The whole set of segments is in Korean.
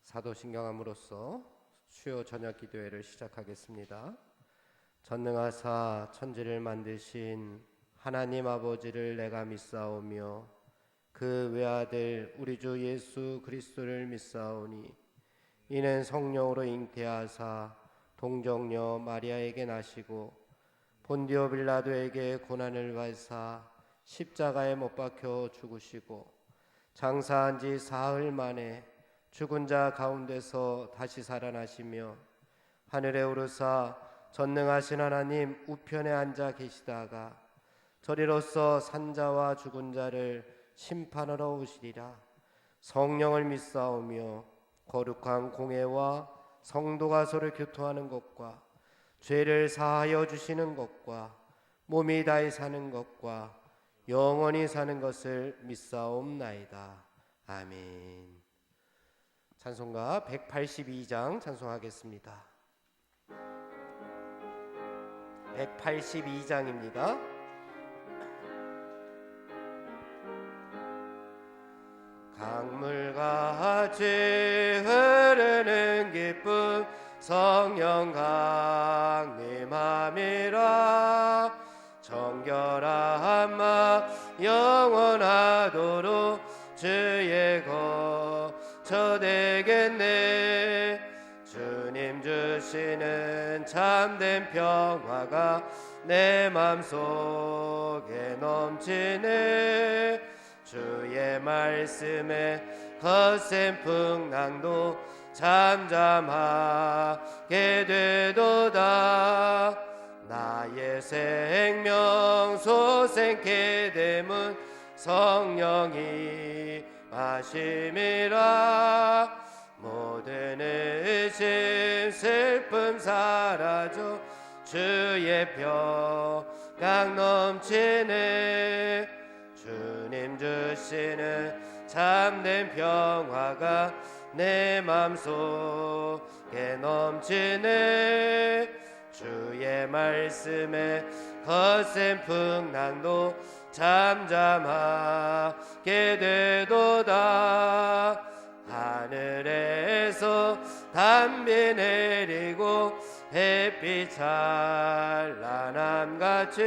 사도신경함으로써 수요 저녁 기도회를 시작하겠습니다. 전능하사 천지를 만드신 하나님 아버지를 내가 믿사오며 그 외아들 우리 주 예수 그리스도를 믿사오니 이는 성령으로 잉태하사 동정녀 마리아에게 나시고 본디오 빌라도에게 고난을 받사 십자가에 못 박혀 죽으시고 장사한 지 사흘 만에 죽은 자 가운데서 다시 살아나시며 하늘에 오르사 전능하신 하나님 우편에 앉아 계시다가 저리로서 산자와 죽은 자를 심판하러 오시리라. 성령을 믿사오며 거룩한 공회와 성도가 서로 교통하는 것과 죄를 사하여 주시는 것과 몸이 다히 사는 것과 영원히 사는 것을 믿사옵나이다. 아멘. 찬송가 182장 찬송하겠습니다. 182장입니다. 강물같이 흐르는 기쁨 성령 강림함이라. 정결한 마 영원하도록 주의 거처 되겠네. 주님 주시는 참된 평화가 내 맘속에 넘치네. 주의 말씀에 거센 풍랑도 잠잠하게 되도다. 나의 생명 소생케 됨은 성령이 마심이라. 모든 의심 슬픔 사라져 주의 평강 넘치네. 주님 주시는 참된 평화가 내 맘속에 넘치네. 주의 말씀에 거센 풍랑도 잠잠하게 되도다. 하늘에서 담비 내리고 햇빛 찬란함같이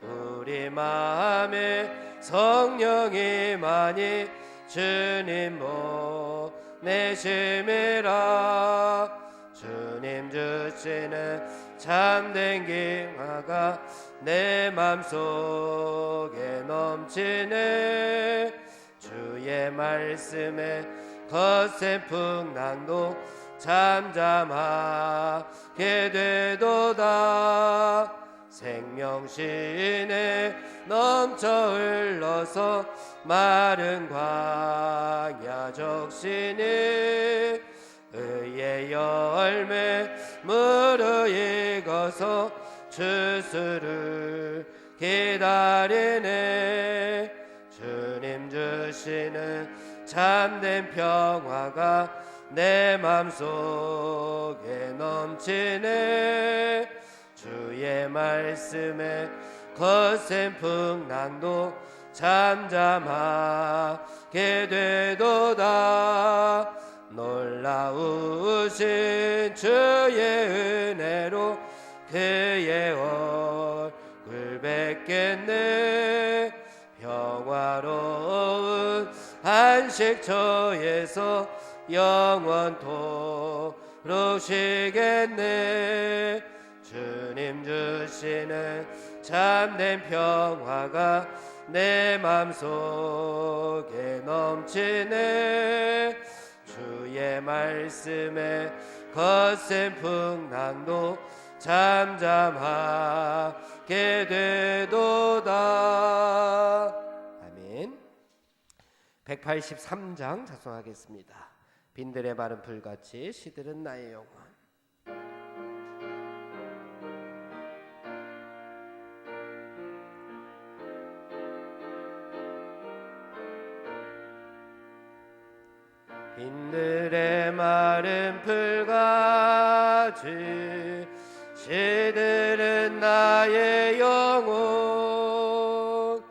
우리 마음에 성령이 많이 주님 보내심이라. 주님 주시는 참된 평화가 내 맘속에 넘치네. 주의 말씀에 거센 풍랑도 잠잠하게 되도다. 생명신에 넘쳐 흘러서 마른 광야 적시니 의의 열매 무르익어서 주수를 기다리네. 주님 주시는 참된 평화가 내 맘속에 넘치네. 주의 말씀에 거센 풍랑도 잠잠하게 되도다. 놀라우신 주의 은혜로 그의 얼굴 뵙겠네. 평화로운 안식처에서 영원토록 쉬겠네. 주님 주시는 참된 평화가 내 맘속에 넘치네. 주의 말씀에 거센 풍랑도 잠잠하게 되도다. 아멘. 183장 찬송하겠습니다. 빈들에 마른 풀같이 시들은 나의 영혼. 빈들에 마른 풀같이 시들은 나의 영혼.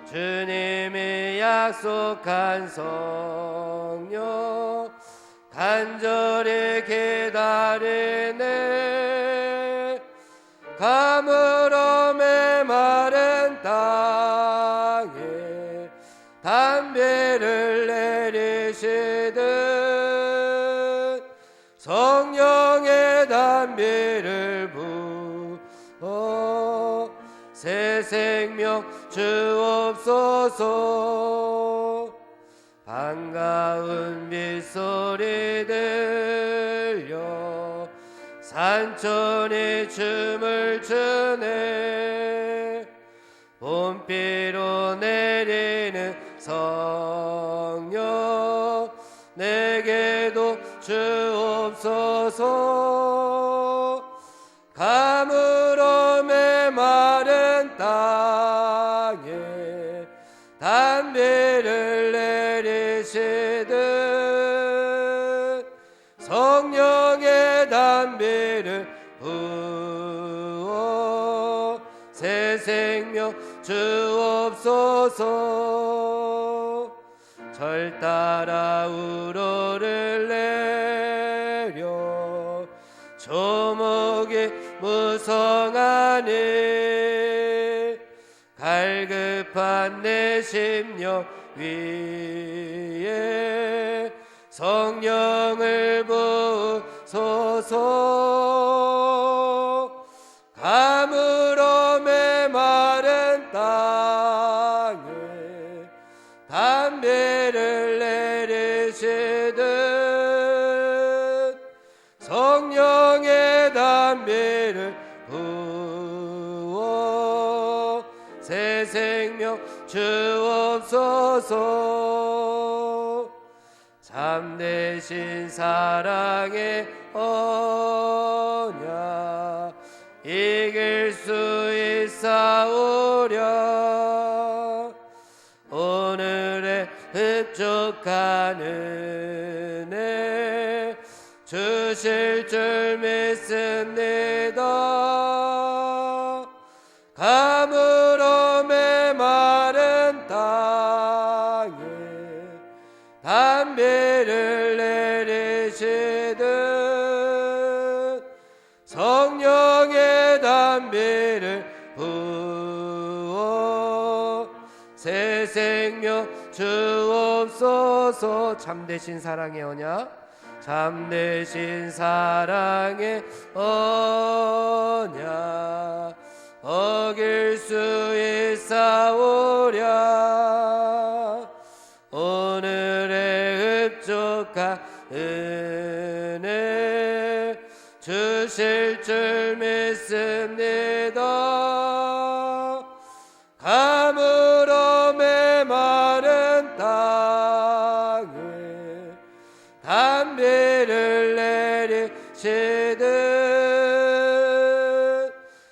주님이 약속한 성령 간절히 기다리네. 가물어 메마른 땅에 단비를 내리시듯 성령의 단비를 부어 새 생명 주옵소서. 반가운 빗소리 들려 산천이 춤을 추네. 봄비로 내리는 성령 내게도 주옵소서. 가물어 메마른 땅에 단비를 내리시듯 성령의 단비를 부어 새 생명 주옵소서. 절 따라 우로를 내려 조목이 무성하니 갈급한 내 심령 위에 성령을 부으소서. 가물어 메마른 땅에 단비를 내리시듯 성령의 단비를 부어 새 생명 주옵소서. 참되신 사랑의 언약 이길 수 있사오랴. 오늘의 흡족한 은혜 주실 줄 믿습니다. 가물어 메마른 땅에 단비를 내리시듯 성령의 단비를 부어 새 생명 주옵소서. 참되신 사랑의 언약 참되신 사랑의 언약 어길 수 있사오랴. 오늘의 흡족한 은혜 주실 줄 믿습니다. 가물어 메마른 땅에 단비를 내리시듯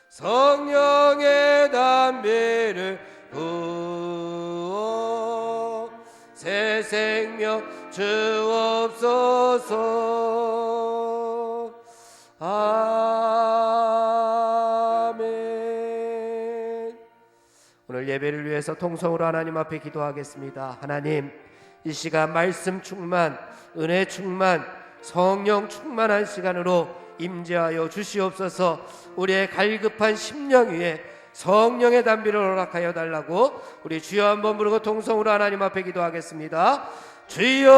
성령의 단비를 부어 새 생명 주옵소서. 아멘. 오늘 예배를 위해서 통성으로 하나님 앞에 기도하겠습니다. 하나님, 이 시간 말씀 충만, 은혜 충만, 성령 충만한 시간으로 임재하여 주시옵소서. 우리의 갈급한 심령 위에 성령의 단비를 허락하여 달라고 우리 주여 한번 부르고 통성으로 하나님 앞에 기도하겠습니다. 주여,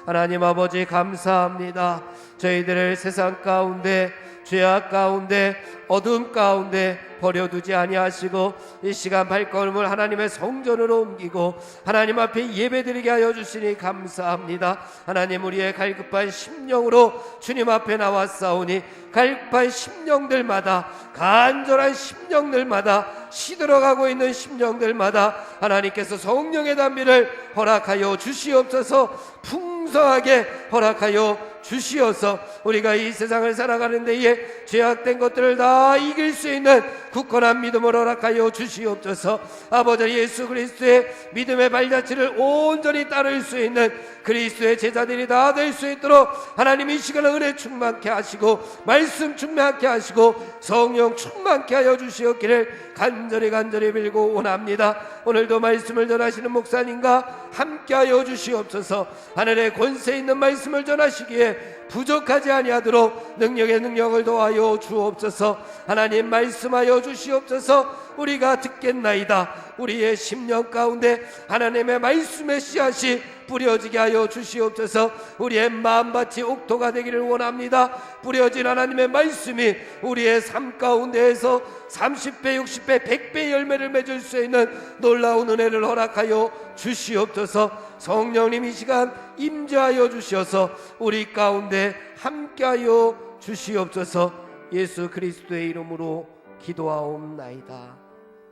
하나님 아버지 감사합니다. 저희들을 세상 가운데, 죄악 가운데, 어둠 가운데 버려두지 아니하시고 이 시간 발걸음을 하나님의 성전으로 옮기고 하나님 앞에 예배드리게 하여 주시니 감사합니다. 하나님, 우리의 갈급한 심령으로 주님 앞에 나왔사오니 갈급한 심령들마다, 간절한 심령들마다, 시들어가고 있는 심령들마다 하나님께서 성령의 단비를 허락하여 주시옵소서. 풍성하게 허락하여 주시어서 우리가 이 세상을 살아가는 데에 죄악된 것들을 다 이길 수 있는 굳건한 믿음을 허락하여 주시옵소서. 아버지 예수 그리스도의 믿음의 발자취를 온전히 따를 수 있는 그리스도의 제자들이 다 될 수 있도록 하나님 이 시간을 은혜 충만케 하시고 말씀 충만케 하시고 성령 충만케 하여 주시옵기를 간절히 빌고 원합니다. 오늘도 말씀을 전하시는 목사님과 함께하여 주시옵소서. 하늘의 권세 있는 말씀을 전하시기에 부족하지 아니하도록 능력의 능력을 더하여 주옵소서. 하나님 말씀하여 주시옵소서. 우리가 듣겠나이다. 우리의 심령 가운데 하나님의 말씀의 씨앗이 뿌려지게 하여 주시옵소서. 우리의 마음밭이 옥토가 되기를 원합니다. 뿌려진 하나님의 말씀이 우리의 삶 가운데에서 30배, 60배, 100배 열매를 맺을 수 있는 놀라운 은혜를 허락하여 주시옵소서. 성령님 이 시간 임재하여 주셔서 우리 가운데 함께하여 주시옵소서. 예수 그리스도의 이름으로 기도하옵나이다.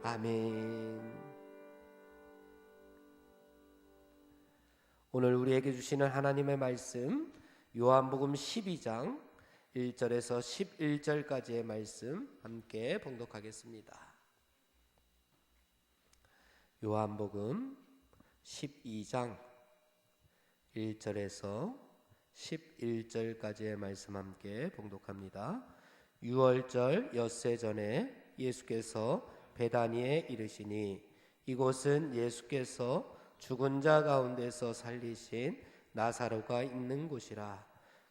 아멘. 오늘 우리에게 주시는 하나님의 말씀 요한복음 12장 1절에서 11절까지의 말씀 함께 봉독하겠습니다. 요한복음 12장 1절에서 11절까지의 말씀 함께 봉독합니다. 유월절 엿새 전에 예수께서 베다니에 이르시니 이곳은 예수께서 죽은 자 가운데서 살리신 나사로가 있는 곳이라.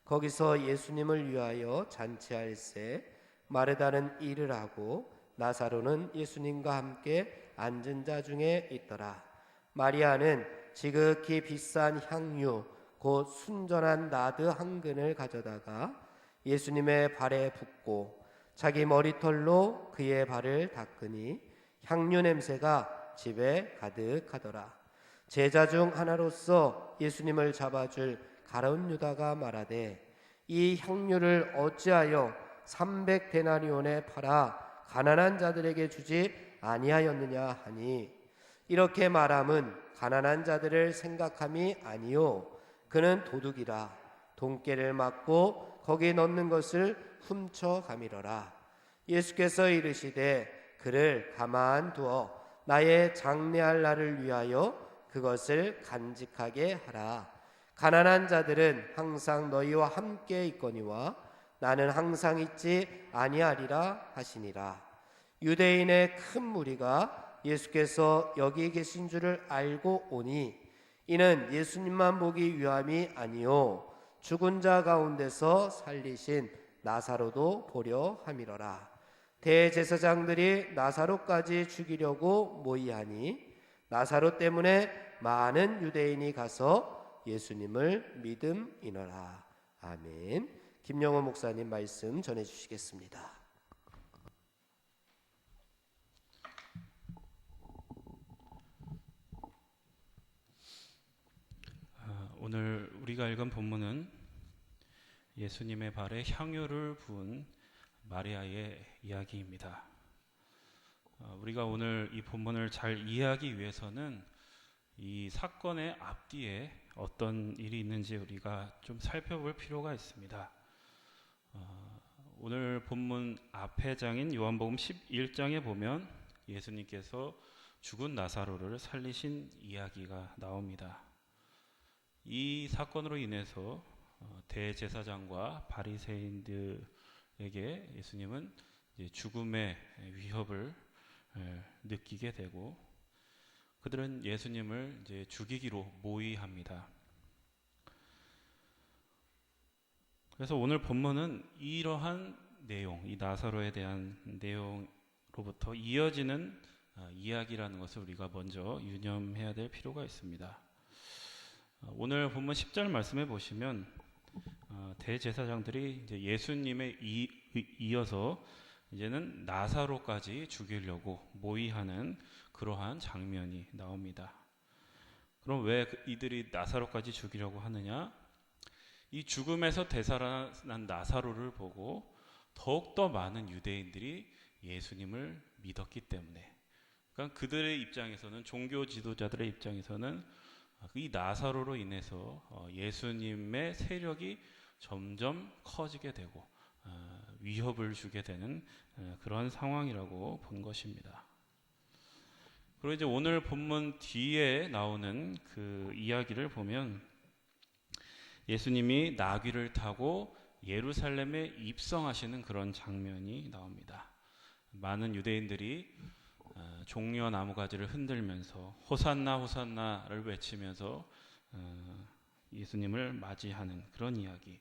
거기서 예수님을 위하여 잔치할새 마르다는 일을 하고 나사로는 예수님과 함께 앉은 자 중에 있더라. 마리아는 지극히 비싼 향유 곧 순전한 나드 한 근을 가져다가 예수님의 발에 붓고 자기 머리털로 그의 발을 닦으니 향유 냄새가 집에 가득하더라. 제자 중 하나로서 예수님을 잡아줄 가룟 유다가 말하되 이 향유를 어찌하여 300데나리온에 팔아 가난한 자들에게 주지 아니하였느냐 하니 이렇게 말함은 가난한 자들을 생각함이 아니요 그는 도둑이라 돈깨를 맞고 거기 넣는 것을 훔쳐 가미러라. 예수께서 이르시되 그를 가만 두어 나의 장례할 날을 위하여 그것을 간직하게 하라. 가난한 자들은 항상 너희와 함께 있거니와 나는 항상 있지 아니하리라 하시니라. 유대인의 큰 무리가 예수께서 여기 계신 줄을 알고 오니 이는 예수님만 보기 위함이 아니요 죽은 자 가운데서 살리신 나사로도 보려 함이러라. 대제사장들이 나사로까지 죽이려고 모의하니 나사로 때문에 많은 유대인이 가서 예수님을 믿음이너라. 아멘. 김영호 목사님 말씀 전해주시겠습니다. 오늘 우리가 읽은 본문은 예수님의 발에 향유를 부은 마리아의 이야기입니다. 우리가 오늘 이 본문을 잘 이해하기 위해서는 이 사건의 앞뒤에 어떤 일이 있는지 우리가 좀 살펴볼 필요가 있습니다. 오늘 본문 앞의 장인 요한복음 11장에 보면 예수님께서 죽은 나사로를 살리신 이야기가 나옵니다. 이 사건으로 인해서 대제사장과 바리새인들에게 예수님은 죽음의 위협을 느끼게 되고 그들은 예수님을 이제 죽이기로 모의합니다. 그래서 오늘 본문은 이러한 내용, 이 나사로에 대한 내용으로부터 이어지는 이야기라는 것을 우리가 먼저 유념해야 될 필요가 있습니다. 오늘 본문 10절 말씀해 보시면 대제사장들이 이제 예수님에 이어서 이제는 나사로까지 죽이려고 모의하는 그러한 장면이 나옵니다. 그럼 왜 이들이 나사로까지 죽이려고 하느냐? 이 죽음에서 되살아난 나사로를 보고 더욱더 많은 유대인들이 예수님을 믿었기 때문에, 그러니까 그들의 입장에서는, 종교 지도자들의 입장에서는 이 나사로로 인해서 예수님의 세력이 점점 커지게 되고 위협을 주게 되는 그런 상황이라고 본 것입니다. 그리고 이제 오늘 본문 뒤에 나오는 그 이야기를 보면 예수님이 나귀를 타고 예루살렘에 입성하시는 그런 장면이 나옵니다. 많은 유대인들이 종려 나무가지를 흔들면서 호산나 호산나를 외치면서 예수님을 맞이하는 그런 이야기.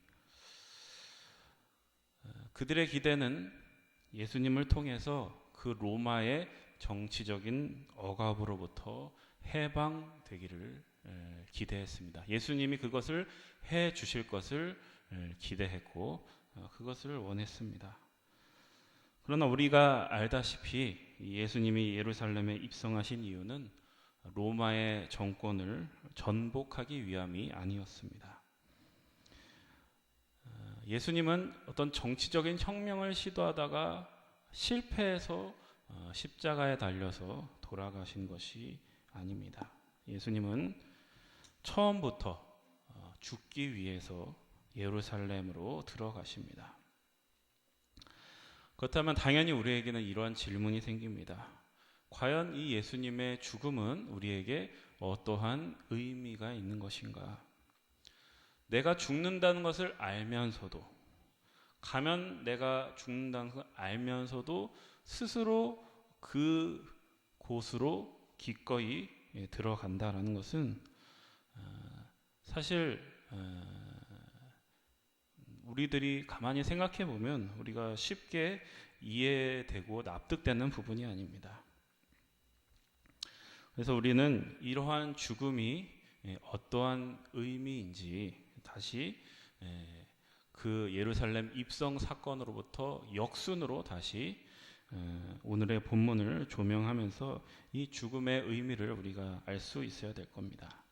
그들의 기대는 예수님을 통해서 그 로마의 정치적인 억압으로부터 해방되기를 기대했습니다. 예수님이 그것을 해 주실 것을 기대했고 그것을 원했습니다. 그러나 우리가 알다시피 예수님이 예루살렘에 입성하신 이유는 로마의 정권을 전복하기 위함이 아니었습니다. 예수님은 어떤 정치적인 혁명을 시도하다가 실패해서 십자가에 달려서 돌아가신 것이 아닙니다. 예수님은 처음부터 죽기 위해서 예루살렘으로 들어가십니다. 그렇다면 당연히 우리에게는 이러한 질문이 생깁니다. 과연 이 예수님의 죽음은 우리에게 어떠한 의미가 있는 것인가? 내가 죽는다는 것을 알면서도, 가면 내가 죽는다는 것을 알면서도 스스로 그 곳으로 기꺼이 들어간다라는 것은 사실 우리들이 가만히 생각해 보면 우리가 쉽게 이해되고 납득되는 부분이 아닙니다. 그래서 우리는 이러한 죽음이 어떠한 의미인지 다시 그 예루살렘 입성 사건으로부터 역순으로 다시 오늘의 본문을 조명하면서 이 죽음의 의미를 우리가 알 수 있어야 될 겁니다.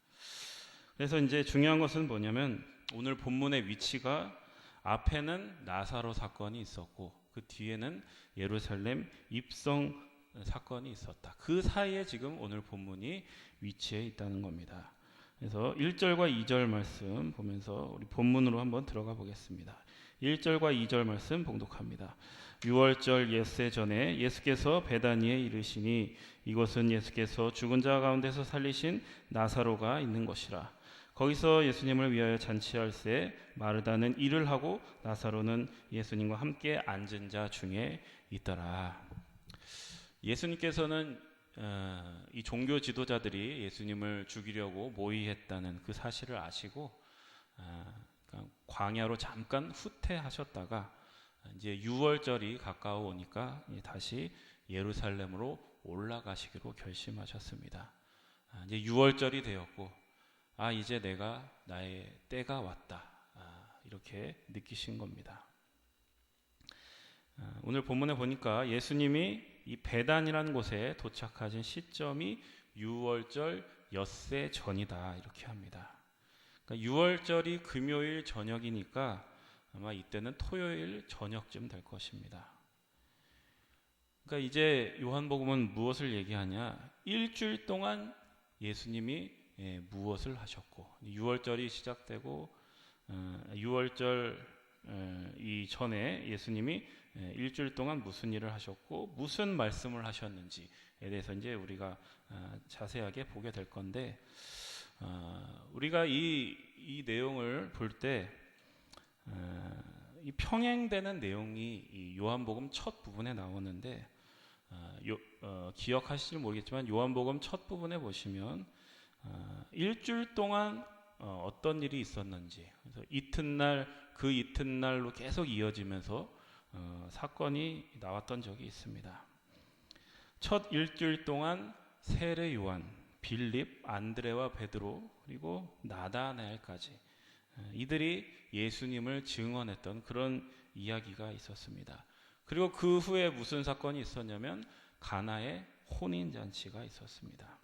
그래서 이제 중요한 것은 뭐냐면 오늘 본문의 위치가 앞에는 나사로 사건이 있었고 그 뒤에는 예루살렘 입성 사건이 있었다. 그 사이에 지금 오늘 본문이 위치해 있다는 겁니다. 그래서 1절과 2절 말씀 보면서 우리 본문으로 한번 들어가 보겠습니다. 1절과 2절 말씀 봉독합니다. 6월절 엿새 전에 예수께서 베다니에 이르시니 이곳은 예수께서 죽은 자 가운데서 살리신 나사로가 있는 것이라. 거기서 예수님을 위하여 잔치할새 마르다는 일을 하고 나사로는 예수님과 함께 앉은 자 중에 있더라. 예수님께서는 이 종교 지도자들이 예수님을 죽이려고 모의했다는 그 사실을 아시고 광야로 잠깐 후퇴하셨다가 이제 6월절이 가까워오니까 다시 예루살렘으로 올라가시기로 결심하셨습니다. 이제 6월절이 되었고 이제 내가 나의 때가 왔다. 이렇게 느끼신 겁니다. 오늘 본문에 보니까 예수님이 이 베단이라는 곳에 도착하신 시점이 6월절 엿새 전이다 이렇게 합니다. 그러니까 6월절이 금요일 저녁이니까 아마 이때는 토요일 저녁쯤 될 것입니다. 그러니까 이제 요한복음은 무엇을 얘기하냐? 일주일 동안 예수님이 무엇을 하셨고 6월절이 시작되고 6월절 이전에 예수님이 일주일 동안 무슨 일을 하셨고 무슨 말씀을 하셨는지에 대해서 이제 우리가 자세하게 보게 될 건데 우리가 이 내용을 볼 때 이 평행되는 내용이 이 요한복음 첫 부분에 나오는데 기억하실지 모르겠지만 요한복음 첫 부분에 보시면 일주일 동안 어떤 일이 있었는지 그래서 그 이튿날로 계속 이어지면서 사건이 나왔던 적이 있습니다. 첫 일주일 동안 세례 요한, 빌립, 안드레와 베드로 그리고 나다나엘까지 이들이 예수님을 증언했던 그런 이야기가 있었습니다. 그리고 그 후에 무슨 사건이 있었냐면 가나의 혼인잔치가 있었습니다.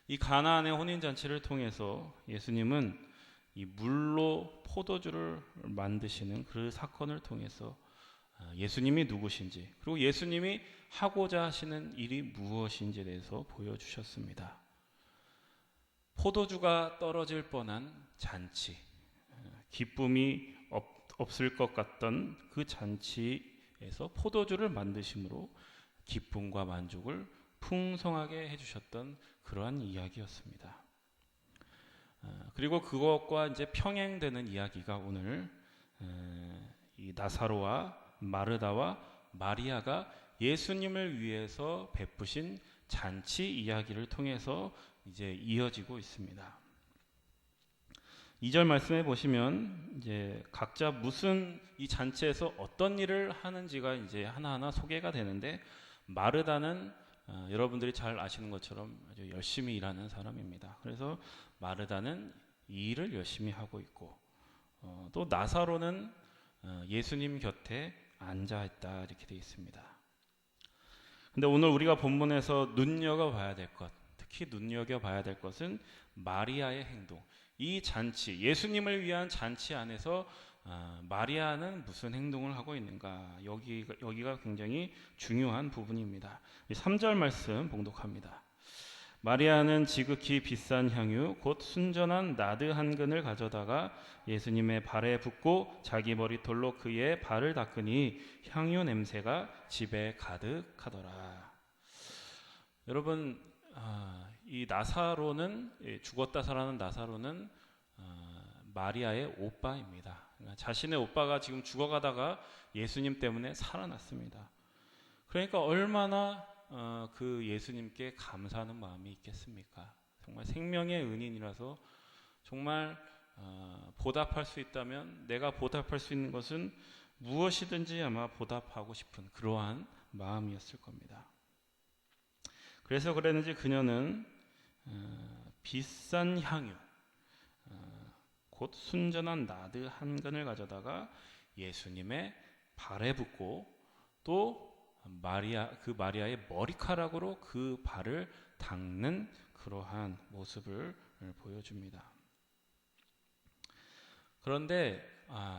이 가나안의 혼인잔치를 통해서 예수님은 이 물로 포도주를 만드시는 그 사건을 통해서 예수님이 누구신지 그리고 예수님이 하고자 하시는 일이 무엇인지에 대해서 보여주셨습니다. 포도주가 떨어질 뻔한 잔치, 기쁨이 없을 것 같던 그 잔치에서 포도주를 만드심으로 기쁨과 만족을 풍성하게 해주셨던 그러한 이야기였습니다. 그리고 그것과 이제 평행되는 이야기가 오늘 이 나사로와 마르다와 마리아가 예수님을 위해서 베푸신 잔치 이야기를 통해서 이제 이어지고 있습니다. 2절 말씀해 보시면 이제 각자 무슨 이 잔치에서 어떤 일을 하는지가 이제 하나하나 소개가 되는데, 마르다는 여러분들이 잘 아시는 것처럼 아주 열심히 일하는 사람입니다. 그래서 마르다는 이 일을 열심히 하고 있고, 또 나사로는 예수님 곁에 앉아 있다 이렇게 되어 있습니다. 근데 오늘 우리가 본문에서 눈여겨봐야 될 것, 특히 눈여겨봐야 될 것은 마리아의 행동. 이 잔치, 예수님을 위한 잔치 안에서 마리아는 무슨 행동을 하고 있는가, 여기가 굉장히 중요한 부분입니다. 3절 말씀 봉독합니다. 마리아는 지극히 비싼 향유 곧 순전한 나드 한 근을 가져다가 예수님의 발에 붓고 자기 머리털로 그의 발을 닦으니 향유 냄새가 집에 가득하더라. 여러분, 이 나사로는, 죽었다 살아난 나사로는 마리아의 오빠입니다. 그러니까 자신의 오빠가 지금 죽어가다가 예수님 때문에 살아났습니다. 그러니까 얼마나 그 예수님께 감사하는 마음이 있겠습니까? 정말 생명의 은인이라서 정말 보답할 수 있다면, 내가 보답할 수 있는 것은 무엇이든지 아마 보답하고 싶은 그러한 마음이었을 겁니다. 그래서 그랬는지 그녀는 비싼 향유 곧 순전한 나드 한 근을 가져다가 예수님의 발에 붓고 또 마리아의 머리카락으로 그 발을 닦는 그러한 모습을 보여줍니다. 그런데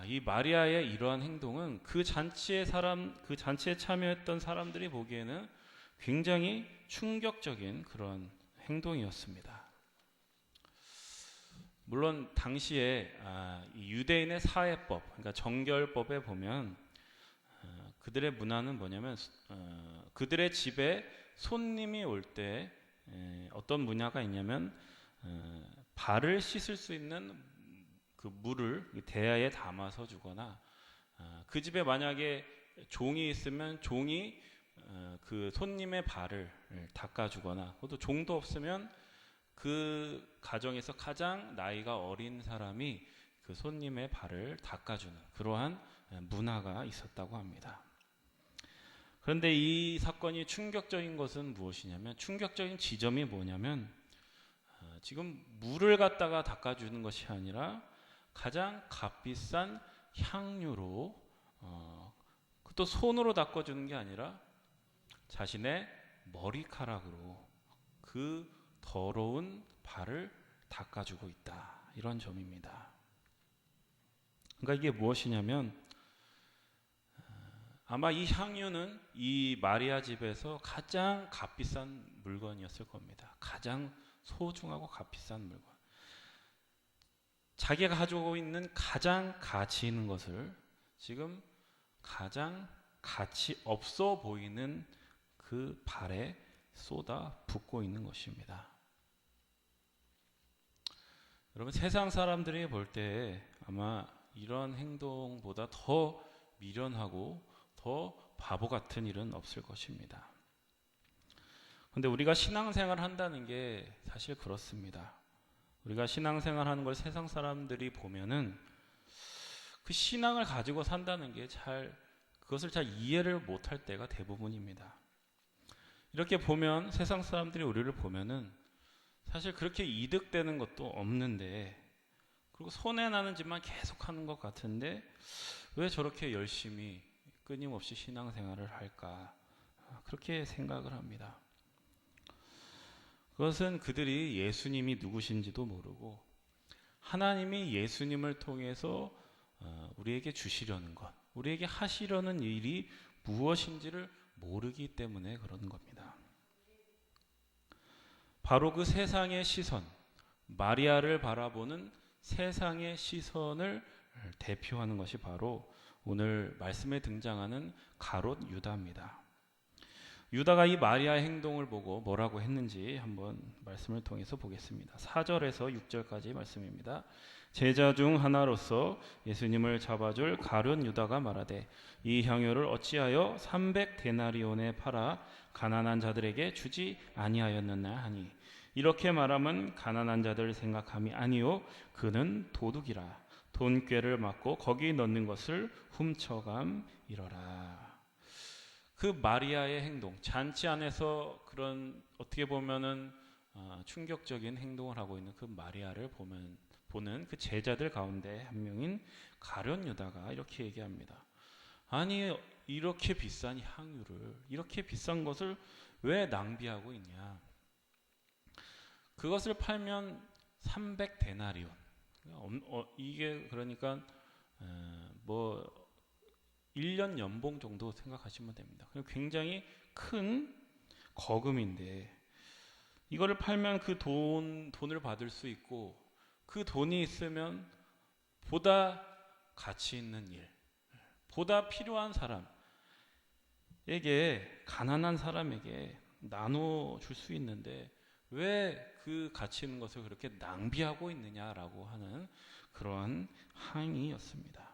이 마리아의 이러한 행동은 그 잔치에 참여했던 사람들이 보기에는 굉장히 충격적인 그런 행동이었습니다. 물론 당시에 이 유대인의 사회법, 그러니까 정결법에 보면 그들의 문화는 뭐냐면 그들의 집에 손님이 올 때 어떤 문화가 있냐면 발을 씻을 수 있는 그 물을 대야에 담아서 주거나, 그 집에 만약에 종이 있으면 종이 그 손님의 발을 닦아주거나, 또 종도 없으면 그 가정에서 가장 나이가 어린 사람이 그 손님의 발을 닦아주는 그러한 문화가 있었다고 합니다. 그런데 이 사건이 충격적인 것은 무엇이냐면, 충격적인 지점이 뭐냐면 지금 물을 갖다가 닦아주는 것이 아니라 가장 값비싼 향유로, 또 손으로 닦아주는 게 아니라 자신의 머리카락으로 그 더러운 발을 닦아주고 있다, 이런 점입니다. 그러니까 이게 무엇이냐면 아마 이 향유는 이 마리아 집에서 가장 값비싼 물건이었을 겁니다. 가장 소중하고 값비싼 물건. 자기가 가지고 있는 가장 가치 있는 것을 지금 가장 가치 없어 보이는 그 발에 쏟아 붓고 있는 것입니다. 여러분, 세상 사람들이 볼 때 아마 이런 행동보다 더 미련하고 더 바보 같은 일은 없을 것입니다. 그런데 우리가 신앙생활을 한다는 게 사실 그렇습니다. 우리가 신앙생활 하는 걸 세상 사람들이 보면은 그 신앙을 가지고 산다는 게 그것을 잘 이해를 못할 때가 대부분입니다. 이렇게 보면 세상 사람들이 우리를 보면은 사실 그렇게 이득되는 것도 없는데, 그리고 손해나는 짓만 계속하는 것 같은데 왜 저렇게 열심히 끊임없이 신앙생활을 할까, 그렇게 생각을 합니다. 그것은 그들이 예수님이 누구신지도 모르고 하나님이 예수님을 통해서 우리에게 주시려는 것, 우리에게 하시려는 일이 무엇인지를 모르기 때문에 그런 겁니다. 바로 그 세상의 시선, 마리아를 바라보는 세상의 시선을 대표하는 것이 바로 오늘 말씀에 등장하는 가롯 유다입니다. 유다가 이 마리아의 행동을 보고 뭐라고 했는지 한번 말씀을 통해서 보겠습니다. 4절에서 6절까지 말씀입니다. 제자 중 하나로서 예수님을 잡아줄 가룟 유다가 말하되 이 향유를 어찌하여 300데나리온에 팔아 가난한 자들에게 주지 아니하였느냐 하니 이렇게 말하면 가난한 자들 생각함이 아니요 그는 도둑이라 돈꾀를 맞고 거기 넣는 것을 훔쳐감이러라. 그 마리아의 행동, 잔치 안에서 그런 어떻게 보면은 충격적인 행동을 하고 있는 그 마리아를 보는 그 제자들 가운데 한 명인 가룟 유다가 이렇게 얘기합니다. 아니 이렇게 비싼 향유를, 이렇게 비싼 것을 왜 낭비하고 있냐? 그것을 팔면 300데나리온. 이게 그러니까 뭐 1년 연봉 정도 생각하시면 됩니다. 굉장히 큰 거금인데 이거를 팔면 그 돈을 받을 수 있고 그 돈이 있으면 보다 가치 있는 일, 보다 필요한 사람에게, 가난한 사람에게 나눠줄 수 있는데 왜 그 가치 있는 것을 그렇게 낭비하고 있느냐라고 하는 그러한 항의였습니다.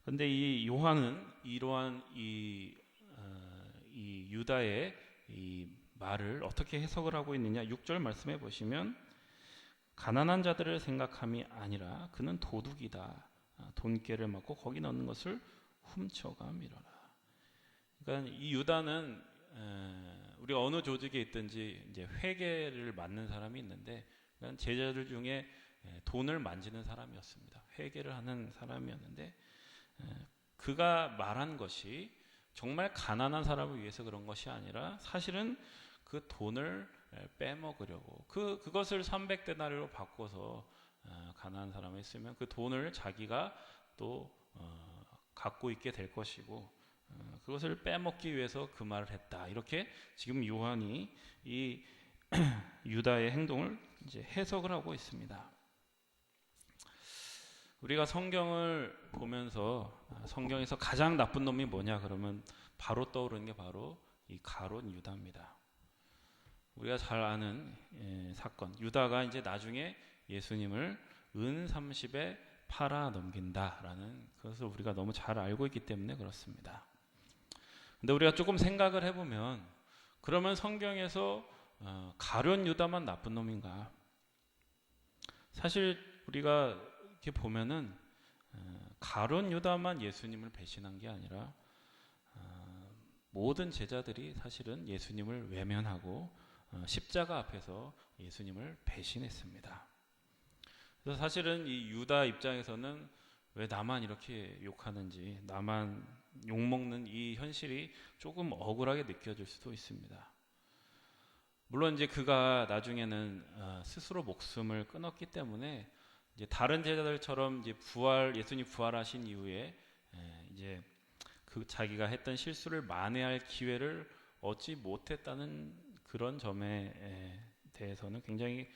그런데 이 요한은 이러한 이 유다의 이 말을 어떻게 해석을 하고 있느냐? 6절 말씀해 보시면 가난한 자들을 생각함이 아니라 그는 도둑이다. 돈꾀를 맞고 거기 넣는 것을 훔쳐감이러라. 그러니까 이 유다는 우리 어느 조직에 있든지 이제 회계를 맡는 사람이 있는데 그러니까 제자들 중에 돈을 만지는 사람이었습니다. 회계를 하는 사람이었는데 그가 말한 것이 정말 가난한 사람을 위해서 그런 것이 아니라 사실은 그 돈을 빼먹으려고 그것을 300데나리로 바꿔서 가난한 사람이 쓰면 그 돈을 자기가 또 갖고 있게 될 것이고 그것을 빼먹기 위해서 그 말을 했다. 이렇게 지금 요한이 이 유다의 행동을 이제 해석을 하고 있습니다. 우리가 성경을 보면서 성경에서 가장 나쁜 놈이 뭐냐 그러면 바로 떠오르는 게 바로 이 가룟 유다입니다. 우리가 잘 아는 사건. 유다가 이제 나중에 예수님을 은 30에 팔아 넘긴다라는 그것을 우리가 너무 잘 알고 있기 때문에 그렇습니다. 근데 우리가 조금 생각을 해보면 그러면 성경에서 가룟 유다만 나쁜 놈인가? 사실 우리가 이렇게 보면은 가룟 유다만 예수님을 배신한 게 아니라 모든 제자들이 사실은 예수님을 외면하고 십자가 앞에서 예수님을 배신했습니다. 그래서 사실은 이 유다 입장에서는 왜 나만 이렇게 욕하는지, 나만 욕먹는 이 현실이 조금 억울하게 느껴질 수도 있습니다. 물론 이제 그가 나중에는 스스로 목숨을 끊었기 때문에 이제 다른 제자들처럼 이제 예수님 부활하신 이후에 이제 그 자기가 했던 실수를 만회할 기회를 얻지 못했다는 그런 점에 대해서는 굉장히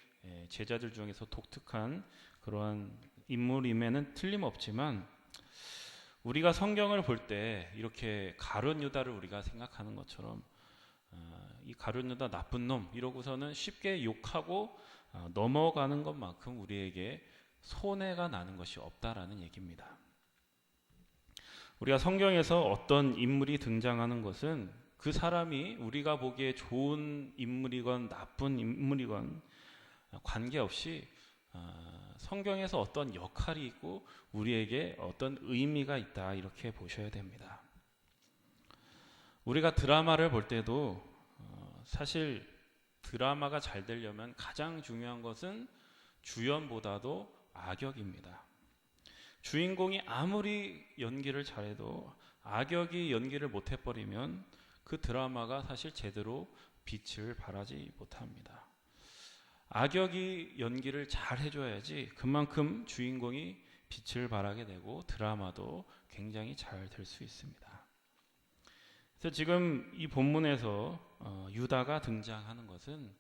제자들 중에서 독특한 그러한 인물임에는 틀림없지만 우리가 성경을 볼 때 이렇게 가룟 유다를 우리가 생각하는 것처럼 이 가룟 유다 나쁜 놈 이러고서는 쉽게 욕하고 넘어가는 것만큼 우리에게 손해가 나는 것이 없다라는 얘기입니다. 우리가 성경에서 어떤 인물이 등장하는 것은 그 사람이 우리가 보기에 좋은 인물이건 나쁜 인물이건 관계없이 성경에서 어떤 역할이 있고 우리에게 어떤 의미가 있다 이렇게 보셔야 됩니다. 우리가 드라마를 볼 때도 사실 드라마가 잘 되려면 가장 중요한 것은 주연보다도 악역입니다. 주인공이 아무리 연기를 잘해도 악역이 연기를 못해버리면 그 드라마가 사실 제대로 빛을 발하지 못합니다. 악역이 연기를 잘 해줘야지 그만큼 주인공이 빛을 발하게 되고 드라마도 굉장히 잘 될 수 있습니다. 그래서 지금 이 본문에서 유다가 등장하는 것은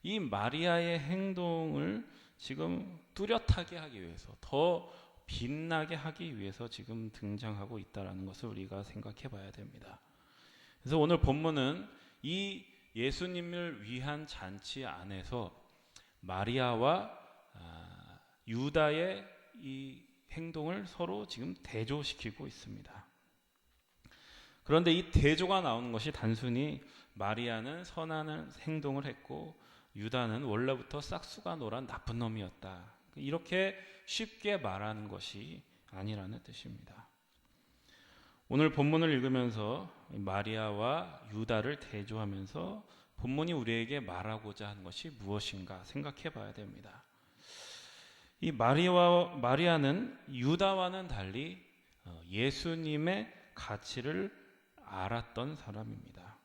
이 마리아의 행동을 지금 뚜렷하게 하기 위해서, 더 빛나게 하기 위해서 지금 등장하고 있다는 것을 우리가 생각해 봐야 됩니다. 그래서 오늘 본문은 이 예수님을 위한 잔치 안에서 마리아와 유다의 이 행동을 서로 지금 대조시키고 있습니다. 그런데 이 대조가 나오는 것이 단순히 마리아는 선한 행동을 했고 유다는 원래부터 싹수가 노란 나쁜 놈이었다, 이렇게 쉽게 말하는 것이 아니라는 뜻입니다. 오늘 본문을 읽으면서 마리아와 유다를 대조하면서 본문이 우리에게 말하고자 하는 것이 무엇인가 생각해 봐야 됩니다. 이 마리아는 유다와는 달리 예수님의 가치를 알았던 사람입니다.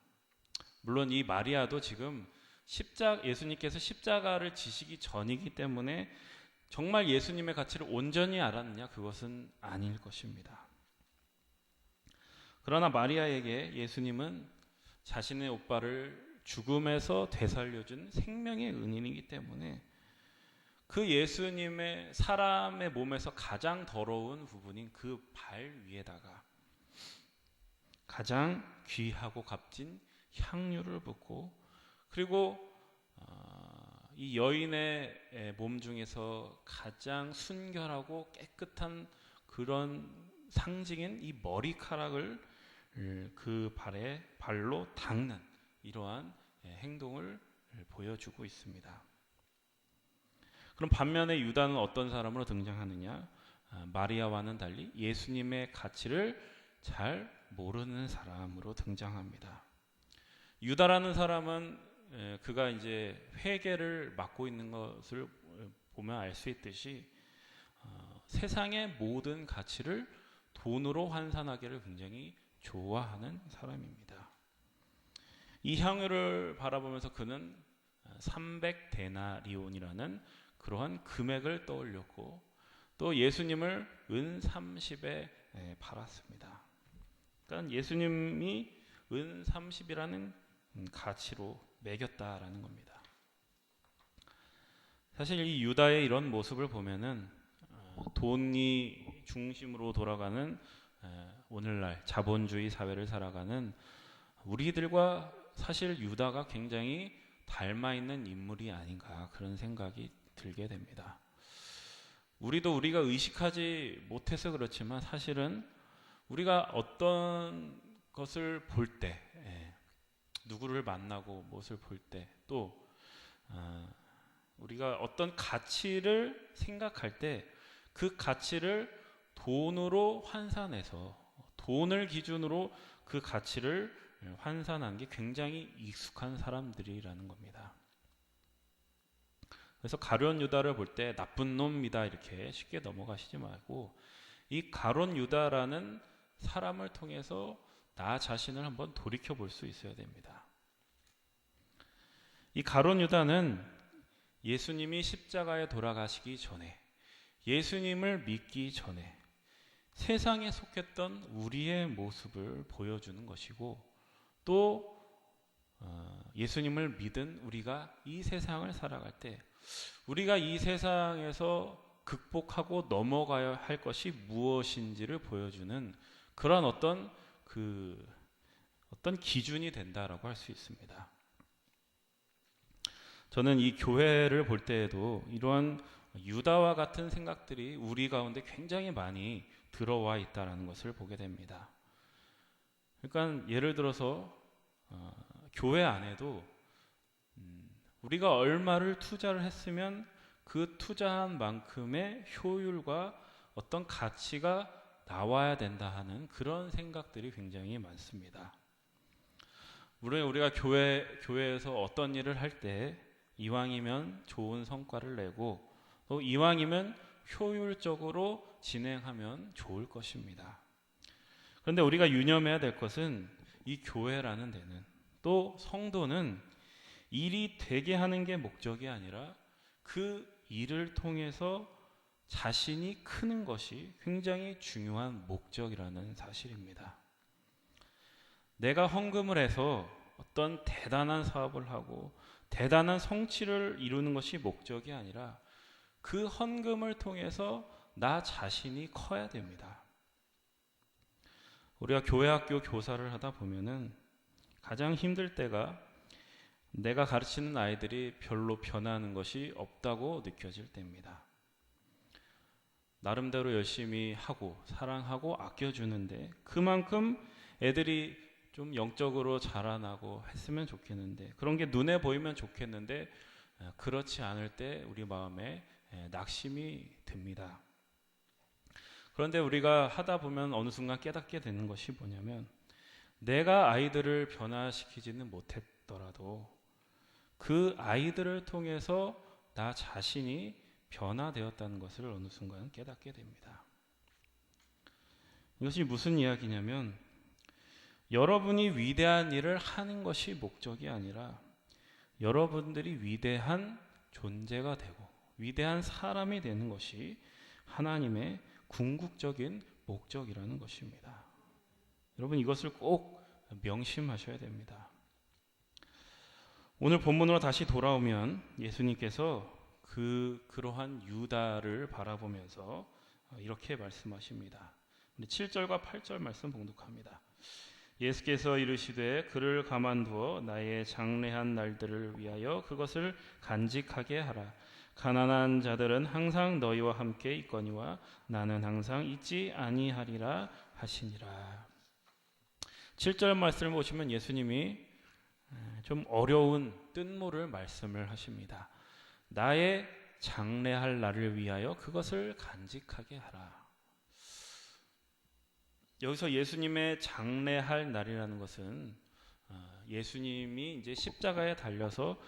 물론 이 마리아도 지금 예수님께서 십자가를 지시기 전이기 때문에 정말 예수님의 가치를 온전히 알았느냐, 그것은 아닐 것입니다. 그러나 마리아에게 예수님은 자신의 오빠를 죽음에서 되살려준 생명의 은인이기 때문에 그 예수님의 사람의 몸에서 가장 더러운 부분인 그 발 위에다가 가장 귀하고 값진 향유를 붓고, 그리고 이 여인의 몸 중에서 가장 순결하고 깨끗한 그런 상징인 이 머리카락을 그 발로 닦는 이러한 행동을 보여주고 있습니다. 그럼 반면에 유다는 어떤 사람으로 등장하느냐? 마리아와는 달리 예수님의 가치를 잘 모르는 사람으로 등장합니다. 유다라는 사람은 그가 이제 회개를 맡고 있는 것을 보면 알 수 있듯이 세상의 모든 가치를 돈으로 환산하기를 굉장히 좋아하는 사람입니다. 이 향유를 바라보면서 그는 300데나리온이라는 그러한 금액을 떠올렸고 또 예수님을 은 30에 팔았습니다. 그러니까 예수님이 은 30이라는 가치로 매겼다라는 겁니다. 사실 이 유다의 이런 모습을 보면은 돈이 중심으로 돌아가는 오늘날 자본주의 사회를 살아가는 우리들과 사실 유다가 굉장히 닮아 있는 인물이 아닌가, 그런 생각이 들게 됩니다. 우리가 의식하지 못해서 그렇지만 사실은 우리가 어떤 것을 볼 때, 누구를 만나고 무엇을 볼 때, 또 우리가 어떤 가치를 생각할 때 그 가치를 돈으로 환산해서 돈을 기준으로 그 가치를 환산하는 게 굉장히 익숙한 사람들이라는 겁니다. 그래서 가룟 유다를 볼 때 나쁜 놈이다 이렇게 쉽게 넘어가시지 말고 이 가룟 유다라는 사람을 통해서 나 자신을 한번 돌이켜 볼 수 있어야 됩니다. 이 가룟 유다는 예수님이 십자가에 돌아가시기 전에, 예수님을 믿기 전에 세상에 속했던 우리의 모습을 보여주는 것이고, 또 예수님을 믿은 우리가 이 세상을 살아갈 때 우리가 이 세상에서 극복하고 넘어가야 할 것이 무엇인지를 보여주는 그런 어떤 기준이 된다라고 할 수 있습니다. 저는 이 교회를 볼 때에도 이러한 유다와 같은 생각들이 우리 가운데 굉장히 많이 들어와 있다는 것을 보게 됩니다. 그러니까 예를 들어서 교회 안에도 우리가 얼마를 투자를 했으면 그 투자한 만큼의 효율과 어떤 가치가 나와야 된다 하는 그런 생각들이 굉장히 많습니다. 물론 우리가 교회에서 어떤 일을 할 때 이왕이면 좋은 성과를 내고 또 이왕이면 효율적으로 진행하면 좋을 것입니다. 그런데 우리가 유념해야 될 것은 이 교회라는 데는, 또 성도는 일이 되게 하는 게 목적이 아니라 그 일을 통해서 자신이 크는 것이 굉장히 중요한 목적이라는 사실입니다. 내가 헌금을 해서 어떤 대단한 사업을 하고 대단한 성취를 이루는 것이 목적이 아니라 그 헌금을 통해서 나 자신이 커야 됩니다. 우리가 교회 학교 교사를 하다 보면은 가장 힘들 때가 내가 가르치는 아이들이 별로 변하는 것이 없다고 느껴질 때입니다. 나름대로 열심히 하고 사랑하고 아껴주는데 그만큼 애들이 좀 영적으로 자라나고 했으면 좋겠는데, 그런 게 눈에 보이면 좋겠는데 그렇지 않을 때 우리 마음에 낙심이 듭니다. 그런데 우리가 하다 보면 어느 순간 깨닫게 되는 것이 뭐냐면, 내가 아이들을 변화시키지는 못했더라도 그 아이들을 통해서 나 자신이 변화되었다는 것을 어느 순간 깨닫게 됩니다. 이것이 무슨 이야기냐면, 여러분이 위대한 일을 하는 것이 목적이 아니라 여러분들이 위대한 존재가 되고 위대한 사람이 되는 것이 하나님의 궁극적인 목적이라는 것입니다. 여러분, 이것을 꼭 명심하셔야 됩니다. 오늘 본문으로 다시 돌아오면 예수님께서 그러한 유다를 바라보면서 이렇게 말씀하십니다. 7절과 8절 말씀 봉독합니다. 예수께서 이르시되 그를 가만두어 나의 장래한 날들을 위하여 그것을 간직하게 하라. 가난한 자들은 항상 너희와 함께 있거니와 나는 항상 있지 아니하리라 하시니라. 7절 말씀을 보시면 예수님이 좀 어려운 뜻모를 말씀을 하십니다. 나의 장래할 날을 위하여 그것을 간직하게 하라. 여기서 예수님의 장래할 날이라는 것은 예수님이 이제 십자가에 달려서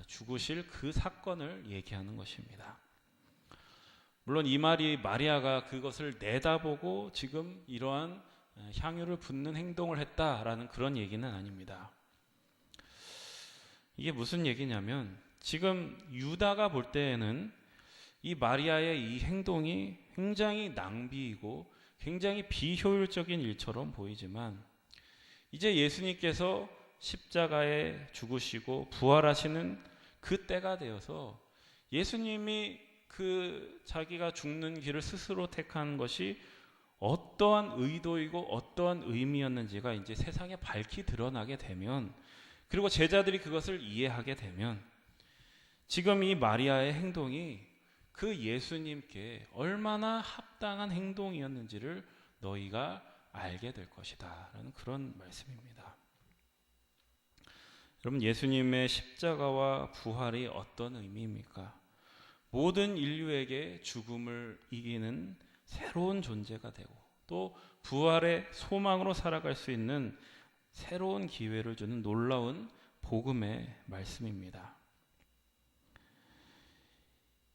죽으실 그 사건을 얘기하는 것입니다. 물론 이 말이 마리아가 그것을 내다보고 지금 이러한 향유를 붓는 행동을 했다라는 그런 얘기는 아닙니다. 이게 무슨 얘기냐면, 지금 유다가 볼 때에는 이 마리아의 이 행동이 굉장히 낭비이고 굉장히 비효율적인 일처럼 보이지만, 이제 예수님께서 십자가에 죽으시고 부활하시는 그 때가 되어서 예수님이 자기가 죽는 길을 스스로 택한 것이 어떠한 의도이고 어떠한 의미였는지가 이제 세상에 밝히 드러나게 되면, 그리고 제자들이 그것을 이해하게 되면, 지금 이 마리아의 행동이 그 예수님께 얼마나 합당한 행동이었는지를 너희가 알게 될 것이다 라는 그런 말씀입니다. 여러분, 예수님의 십자가와 부활이 어떤 의미입니까? 모든 인류에게 죽음을 이기는 새로운 존재가 되고 또 부활의 소망으로 살아갈 수 있는 새로운 기회를 주는 놀라운 복음의 말씀입니다.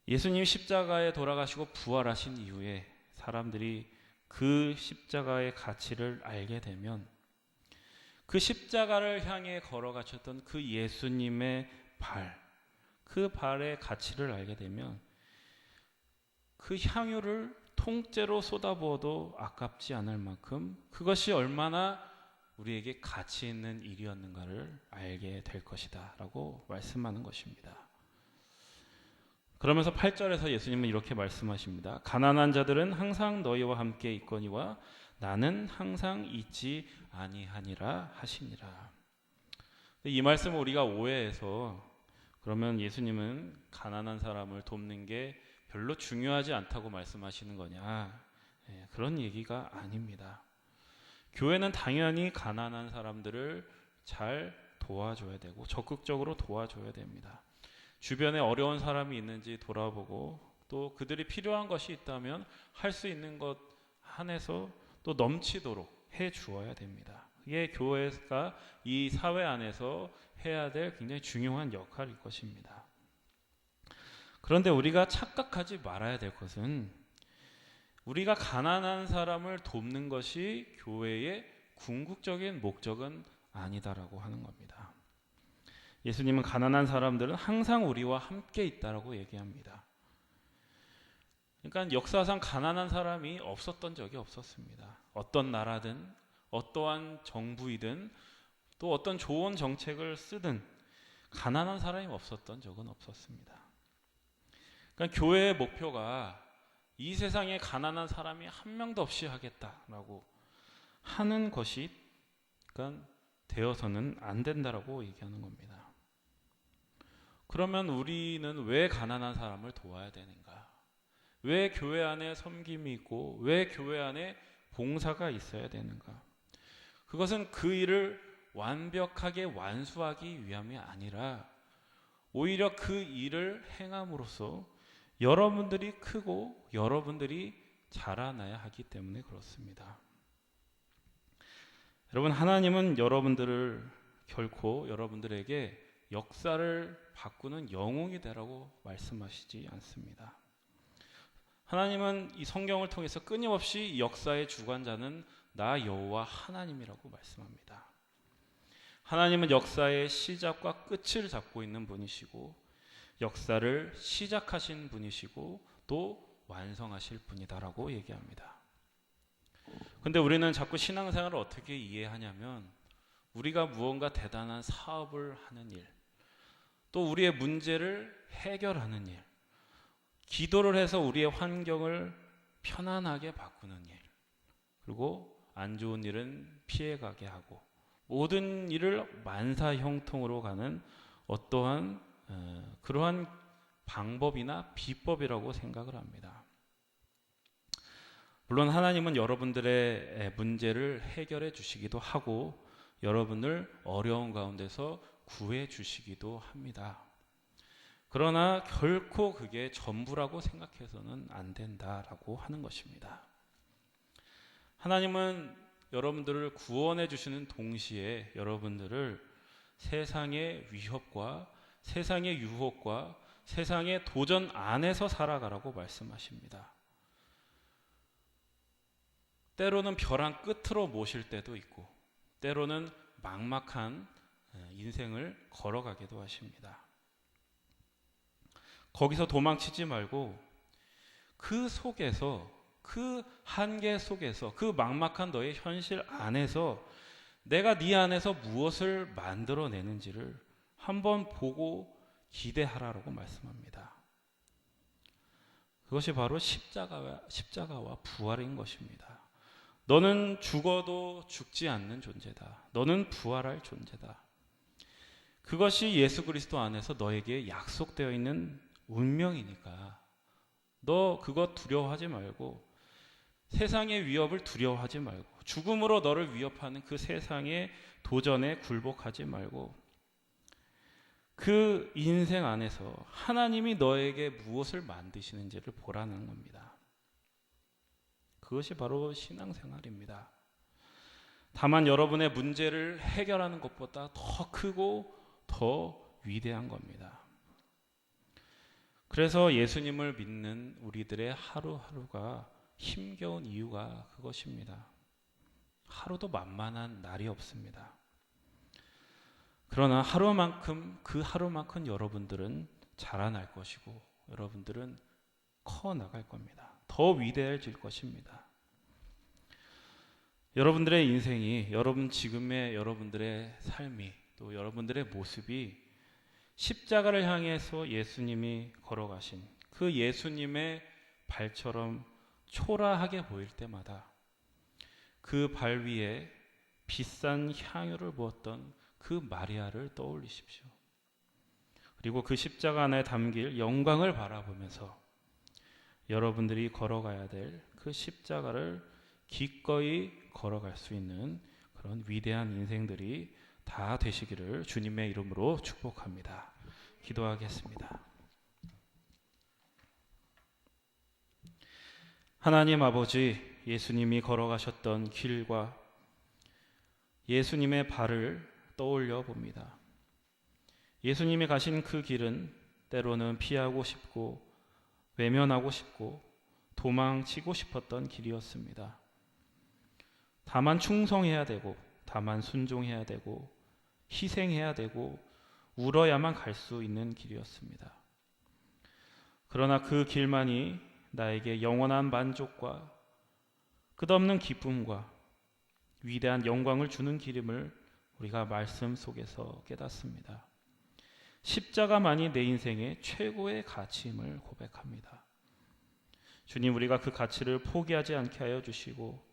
예수님 십자가에 돌아가시고 부활하신 이후에 사람들이 그 십자가의 가치를 알게 되면, 그 십자가를 향해 걸어가셨던 그 예수님의 그 발의 가치를 알게 되면 그 향유를 통째로 쏟아부어도 아깝지 않을 만큼 그것이 얼마나 우리에게 가치 있는 일이었는가를 알게 될 것이다 라고 말씀하는 것입니다. 그러면서 8절에서 예수님은 이렇게 말씀하십니다. 가난한 자들은 항상 너희와 함께 있거니와 나는 항상 있지 아니하니라 하시니라. 이 말씀을 우리가 오해해서, 그러면 예수님은 가난한 사람을 돕는 게 별로 중요하지 않다고 말씀하시는 거냐? 그런 얘기가 아닙니다. 교회는 당연히 가난한 사람들을 잘 도와줘야 되고 적극적으로 도와줘야 됩니다. 주변에 어려운 사람이 있는지 돌아보고 또 그들이 필요한 것이 있다면 할 수 있는 것 한해서 또 넘치도록 해 주어야 됩니다. 그게 교회가 이 사회 안에서 해야 될 굉장히 중요한 역할일 것입니다. 그런데 우리가 착각하지 말아야 될 것은, 우리가 가난한 사람을 돕는 것이 교회의 궁극적인 목적은 아니다라고 하는 겁니다. 예수님은 가난한 사람들은 항상 우리와 함께 있다라고 얘기합니다. 그러니까 역사상 가난한 사람이 없었던 적이 없었습니다. 어떤 나라든 어떠한 정부이든 또 어떤 좋은 정책을 쓰든 가난한 사람이 없었던 적은 없었습니다. 그러니까 교회의 목표가 이 세상에 가난한 사람이 한 명도 없이 하겠다라고 하는 것이 그러니까 되어서는 안 된다라고 얘기하는 겁니다. 그러면 우리는 왜 가난한 사람을 도와야 되는가? 왜 교회 안에 섬김이 있고 왜 교회 안에 봉사가 있어야 되는가? 그것은 그 일을 완벽하게 완수하기 위함이 아니라 오히려 그 일을 행함으로써 여러분들이 크고 여러분들이 자라나야 하기 때문에 그렇습니다. 여러분, 하나님은 여러분들을 결코 여러분들에게 역사를 바꾸는 영웅이 되라고 말씀하시지 않습니다. 하나님은 이 성경을 통해서 끊임없이 역사의 주관자는 나 여호와 하나님이라고 말씀합니다. 하나님은 역사의 시작과 끝을 잡고 있는 분이시고 역사를 시작하신 분이시고 또 완성하실 분이다라고 얘기합니다. 근데 우리는 자꾸 신앙생활을 어떻게 이해하냐면 우리가 무언가 대단한 사업을 하는 일, 또 우리의 문제를 해결하는 일, 기도를 해서 우리의 환경을 편안하게 바꾸는 일, 그리고 안 좋은 일은 피해가게 하고 모든 일을 만사형통으로 가는 어떠한 그러한 방법이나 비법이라고 생각을 합니다. 물론 하나님은 여러분들의 문제를 해결해 주시기도 하고 여러분을 어려운 가운데서 구해 주시기도 합니다. 그러나 결코 그게 전부라고 생각해서는 안 된다라고 하는 것입니다. 하나님은 여러분들을 구원해 주시는 동시에 여러분들을 세상의 위협과 세상의 유혹과 세상의 도전 안에서 살아가라고 말씀하십니다. 때로는 벼랑 끝으로 모실 때도 있고 때로는 막막한 인생을 걸어가기도 하십니다. 거기서 도망치지 말고 그 속에서 그 한계 속에서 그 막막한 너의 현실 안에서 내가 네 안에서 무엇을 만들어내는지를 한번 보고 기대하라고 말씀합니다. 그것이 바로 십자가와 부활인 것입니다. 너는 죽어도 죽지 않는 존재다. 너는 부활할 존재다. 그것이 예수 그리스도 안에서 너에게 약속되어 있는 운명이니까 너 그것 두려워하지 말고 세상의 위협을 두려워하지 말고 죽음으로 너를 위협하는 그 세상의 도전에 굴복하지 말고 그 인생 안에서 하나님이 너에게 무엇을 만드시는지를 보라는 겁니다. 그것이 바로 신앙생활입니다. 다만 여러분의 문제를 해결하는 것보다 더 크고 더 위대한 겁니다. 그래서 예수님을 믿는 우리들의 하루하루가 힘겨운 이유가 그것입니다. 하루도 만만한 날이 없습니다. 그러나 그 하루만큼 여러분들은 자라날 것이고 여러분들은 커 나갈 겁니다. 더 위대해질 것입니다. 여러분들의 인생이 지금의 여러분들의 삶이 또 여러분들의 모습이 십자가를 향해서 예수님이 걸어가신 그 예수님의 발처럼 초라하게 보일 때마다 그 발 위에 비싼 향유를 부었던 그 마리아를 떠올리십시오. 그리고 그 십자가 안에 담길 영광을 바라보면서 여러분들이 걸어가야 될 그 십자가를 기꺼이 걸어갈 수 있는 그런 위대한 인생들이 다 되시기를 주님의 이름으로 축복합니다. 기도하겠습니다. 하나님 아버지, 예수님이 걸어가셨던 길과 예수님의 발을 떠올려 봅니다. 예수님이 가신 그 길은 때로는 피하고 싶고 외면하고 싶고 도망치고 싶었던 길이었습니다. 다만 충성해야 되고 다만 순종해야 되고 희생해야 되고 울어야만 갈 수 있는 길이었습니다. 그러나 그 길만이 나에게 영원한 만족과 끝없는 기쁨과 위대한 영광을 주는 길임을 우리가 말씀 속에서 깨닫습니다. 십자가만이 내 인생의 최고의 가치임을 고백합니다. 주님, 우리가 그 가치를 포기하지 않게 하여 주시고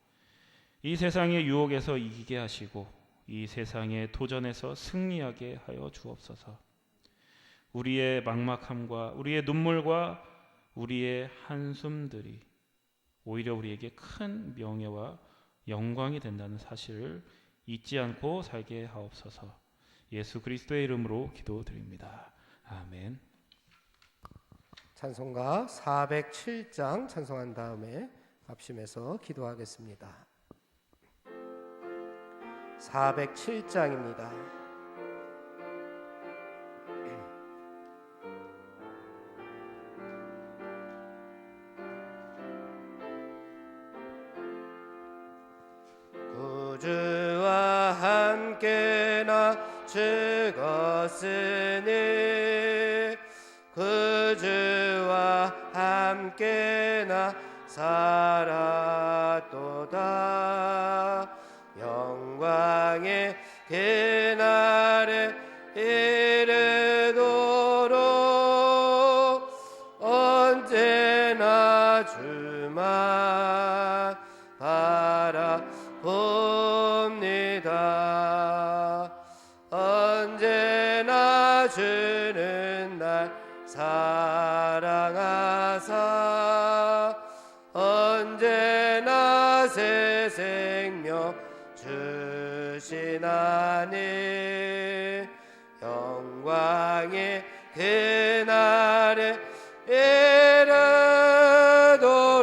이 세상의 유혹에서 이기게 하시고 이 세상의 도전에서 승리하게 하여 주옵소서. 우리의 막막함과 우리의 눈물과 우리의 한숨들이 오히려 우리에게 큰 명예와 영광이 된다는 사실을 잊지 않고 살게 하옵소서. 예수 그리스도의 이름으로 기도드립니다. 아멘. 찬송가 407장 찬송한 다음에 합심해서 기도하겠습니다. 407장입니다. 구주와 함께 나 죽었으니 구주와 함께 나 살았도다. 영광의 그날에 이르도록 언제나 주만 바라봅니다. 언제나 주는 날 사랑하사 언제나 새 생명 주시나니 영광의 그날에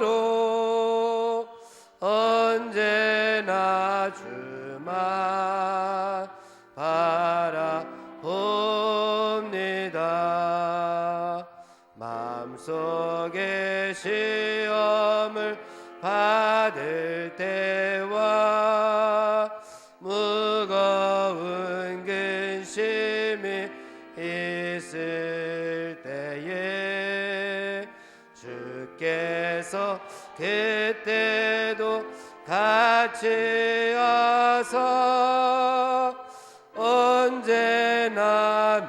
이르도록 언제나 주만 바라봅니다. 마음속에 시험을 받을 때와 무거운 근심이 있을 때에 주께서 그때도 같이 하사 언제나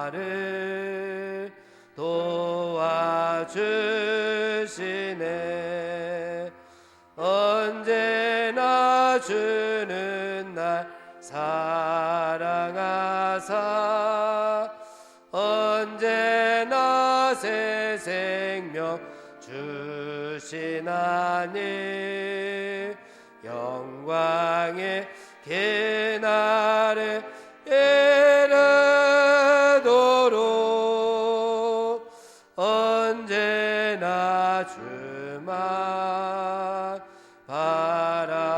나를 도와주시네. 언제나 주는 날 사랑하사 언제나 새 생명 주시나니 영광의 그날에 이르도록 언제나 주만 바라봅니다.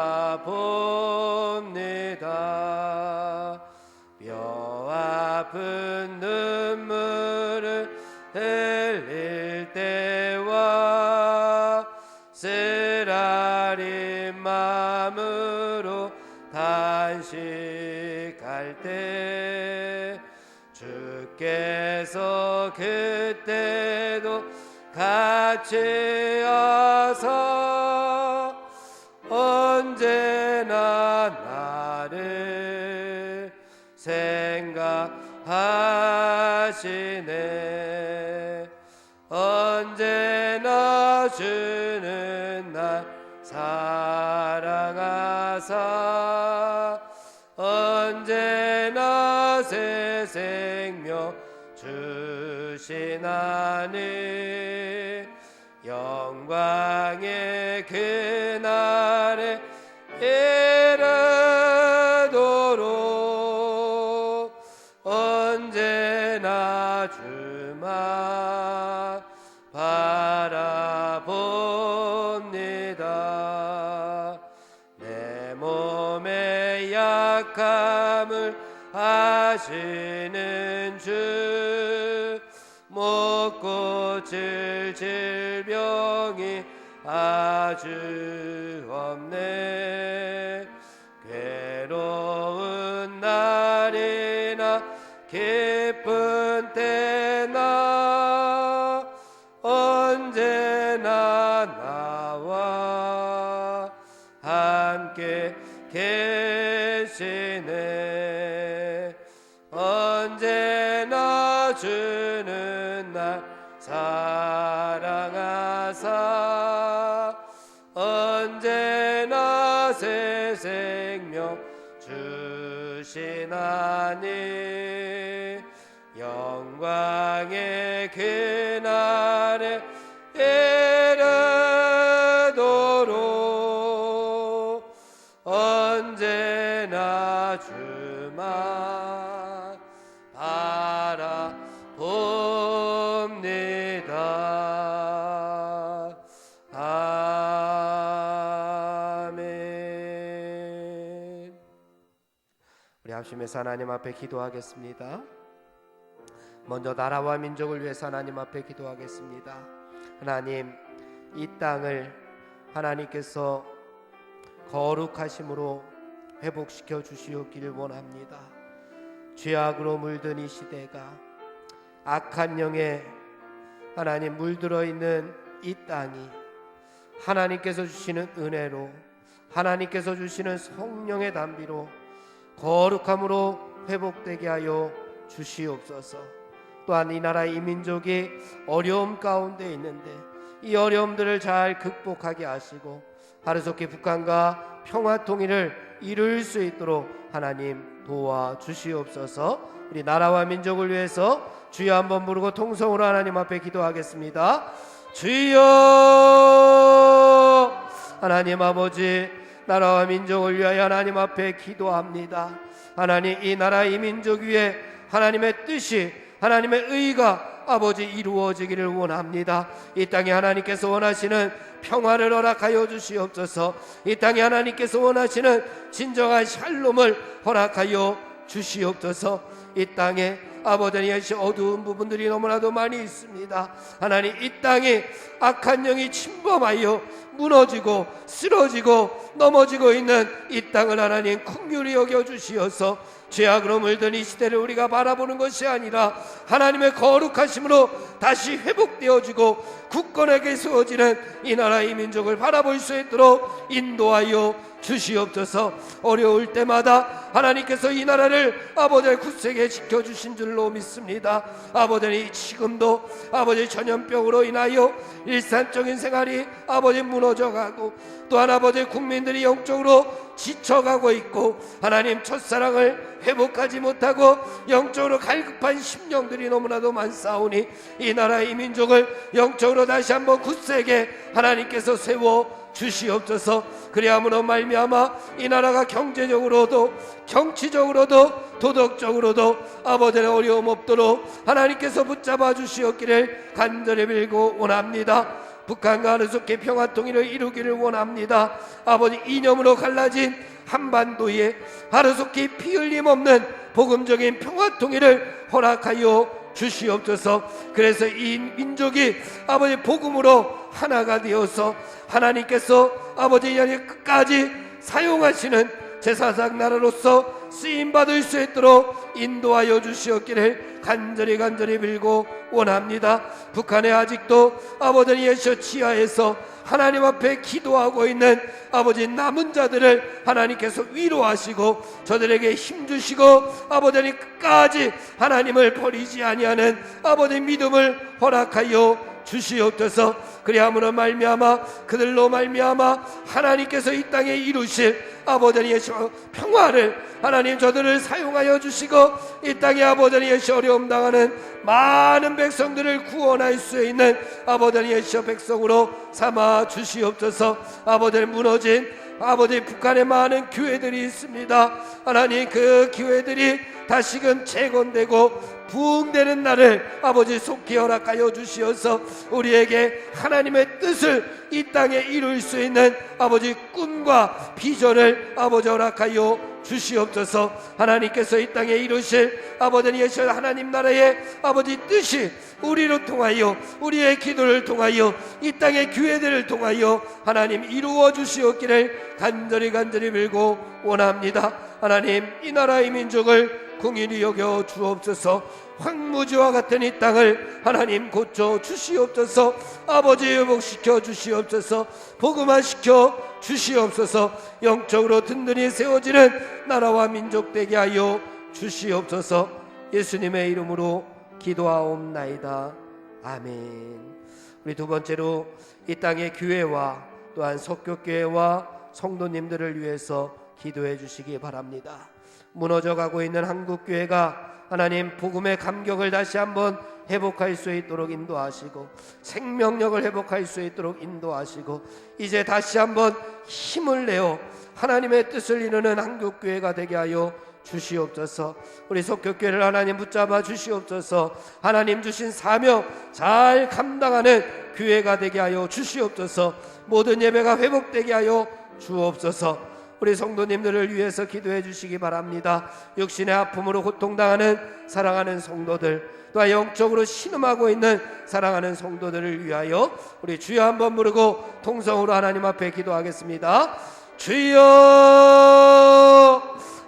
뼈 아픈 눈물을 흘릴 때와 쓰라린 마음으로 단식할 때 주께서 그때도 같이 하사 언제나 나를 생각하시네. 언제나 주는 날 사랑하사 언제나 새 생명 주시나니 영광의 그날에 이르도록 언제나 주만 바라봅니다. 내 몸의 약함을 아시는 주 못 고칠 질병이 아주 없네. 괴로운 날이나 기쁜 때나 언제나 나와 함께 계시네. 언제나 날 사랑하사 언제나 새 생명 주시나니 영광의 그날에 이르도록 언제나 주만 바라봅니다. 아멘. 우리 합심해서 하나님 앞에 기도하겠습니다. 먼저 나라와 민족을 위해서 하나님 앞에 기도하겠습니다. 하나님, 이 땅을 하나님께서 거룩하심으로 회복시켜 주시옵기를 원합니다. 죄악으로 물든 이 시대가, 악한 영에 하나님 물들어 있는 이 땅이 하나님께서 주시는 은혜로, 하나님께서 주시는 성령의 담비로 거룩함으로 회복되게 하여 주시옵소서. 또한 이 나라 이 민족이 어려움 가운데 있는데 이 어려움들을 잘 극복하게 하시고 하루속히 북한과 평화 통일을 이룰 수 있도록 하나님 도와주시옵소서. 우리 나라와 민족을 위해서 주여 한번 부르고 통성으로 하나님 앞에 기도하겠습니다. 주여. 하나님 아버지, 나라와 민족을 위하여 하나님 앞에 기도합니다. 하나님, 이 나라 이 민족 위에 하나님의 뜻이, 하나님의 의가 아버지 이루어지기를 원합니다. 이 땅에 하나님께서 원하시는 평화를 허락하여 주시옵소서. 이 땅에 하나님께서 원하시는 진정한 샬롬을 허락하여 주시옵소서. 이 땅에 아버지 어두운 부분들이 너무나도 많이 있습니다. 하나님, 이 땅에 악한 영이 침범하여 무너지고 쓰러지고 넘어지고 있는 이 땅을 하나님 긍휼히 여겨 주시어서 죄악으로 물든 이 시대를 우리가 바라보는 것이 아니라 하나님의 거룩하심으로 다시 회복되어지고 굳건하게 세워지는 이 나라 이 민족을 바라볼 수 있도록 인도하여 주시옵소서. 어려울 때마다 하나님께서 이 나라를 아버지 굳세게 지켜주신 줄로 믿습니다. 아버지, 지금도 아버지 전염병으로 인하여 일상적인 생활이 아버지 무너져가고, 또한 아버지 국민들이 영적으로 지쳐가고 있고, 하나님 첫사랑을 회복하지 못하고 영적으로 갈급한 심령들이 너무나도 많사오니 이 나라 이 민족을 영적으로 다시 한번 굳세게 하나님께서 세워 주시옵소서. 그리함으로 말미암아 이 나라가 경제적으로도 정치적으로도 도덕적으로도 아버지의 어려움 없도록 하나님께서 붙잡아 주시옵기를 간절히 빌고 원합니다. 북한과 하루속히 평화통일을 이루기를 원합니다. 아버지, 이념으로 갈라진 한반도에 하루속히 피 흘림 없는 복음적인 평화통일을 허락하여 주시옵소서. 그래서 이 민족이 아버지 복음으로 하나가 되어서 하나님께서 아버지 연일 끝까지 사용하시는 제사장 나라로서 쓰임받을 수 있도록 인도하여 주시옵기를 간절히 빌고 원합니다. 북한에 아직도 아버지 예수 지하에서 하나님 앞에 기도하고 있는 아버지 남은 자들을 하나님께서 위로하시고 저들에게 힘주시고 아버지 끝까지 하나님을 버리지 아니하는 아버지 믿음을 허락하여 주시옵소서. 그리함으로 말미암아 그들로 말미암아 하나님께서 이 땅에 이루실 아버지 예수 평화를 하나님 저들을 사용하여 주시고 이 땅에 아버지 예수 어려움 당하는 많은 백성들을 구원할 수 있는 아버지 예수 백성으로 삼아 주시옵소서. 아버지 무너진 아버지 북한에 많은 교회들이 있습니다. 하나님 그 교회들이 다시금 재건되고 부흥되는 날을 아버지 속히 허락하여 주시어서 우리에게 하나님의 뜻을 이 땅에 이룰 수 있는 아버지 꿈과 비전을 아버지 허락하여 주시옵소서. 하나님께서 이 땅에 이루실 아버지 예수 하나님 나라의 아버지 뜻이 우리로 통하여 우리의 기도를 통하여 이 땅의 교회들을 통하여 하나님 이루어 주시옵기를 간절히 빌고 원합니다. 하나님 이 나라의 민족을 긍휼히 여겨 주옵소서. 황무지와 같은 이 땅을 하나님 고쳐 주시옵소서. 아버지 회복시켜 주시옵소서. 복음화시켜 주시옵소서. 영적으로 든든히 세워지는 나라와 민족 되게 하여 주시옵소서. 예수님의 이름으로 기도하옵나이다. 아멘. 우리 두 번째로 이 땅의 교회와 또한 속교교회와 성도님들을 위해서 기도해 주시기 바랍니다. 무너져가고 있는 한국교회가 하나님 복음의 감격을 다시 한번 회복할 수 있도록 인도하시고 생명력을 회복할 수 있도록 인도하시고 이제 다시 한번 힘을 내어 하나님의 뜻을 이루는 한국교회가 되게 하여 주시옵소서. 우리 속교교회를 하나님 붙잡아 주시옵소서. 하나님 주신 사명 잘 감당하는 교회가 되게 하여 주시옵소서. 모든 예배가 회복되게 하여 주옵소서. 우리 성도님들을 위해서 기도해 주시기 바랍니다. 육신의 아픔으로 고통당하는 사랑하는 성도들, 또한 영적으로 신음하고 있는 사랑하는 성도들을 위하여 우리 주여 한번 부르고 통성으로 하나님 앞에 기도하겠습니다. 주여,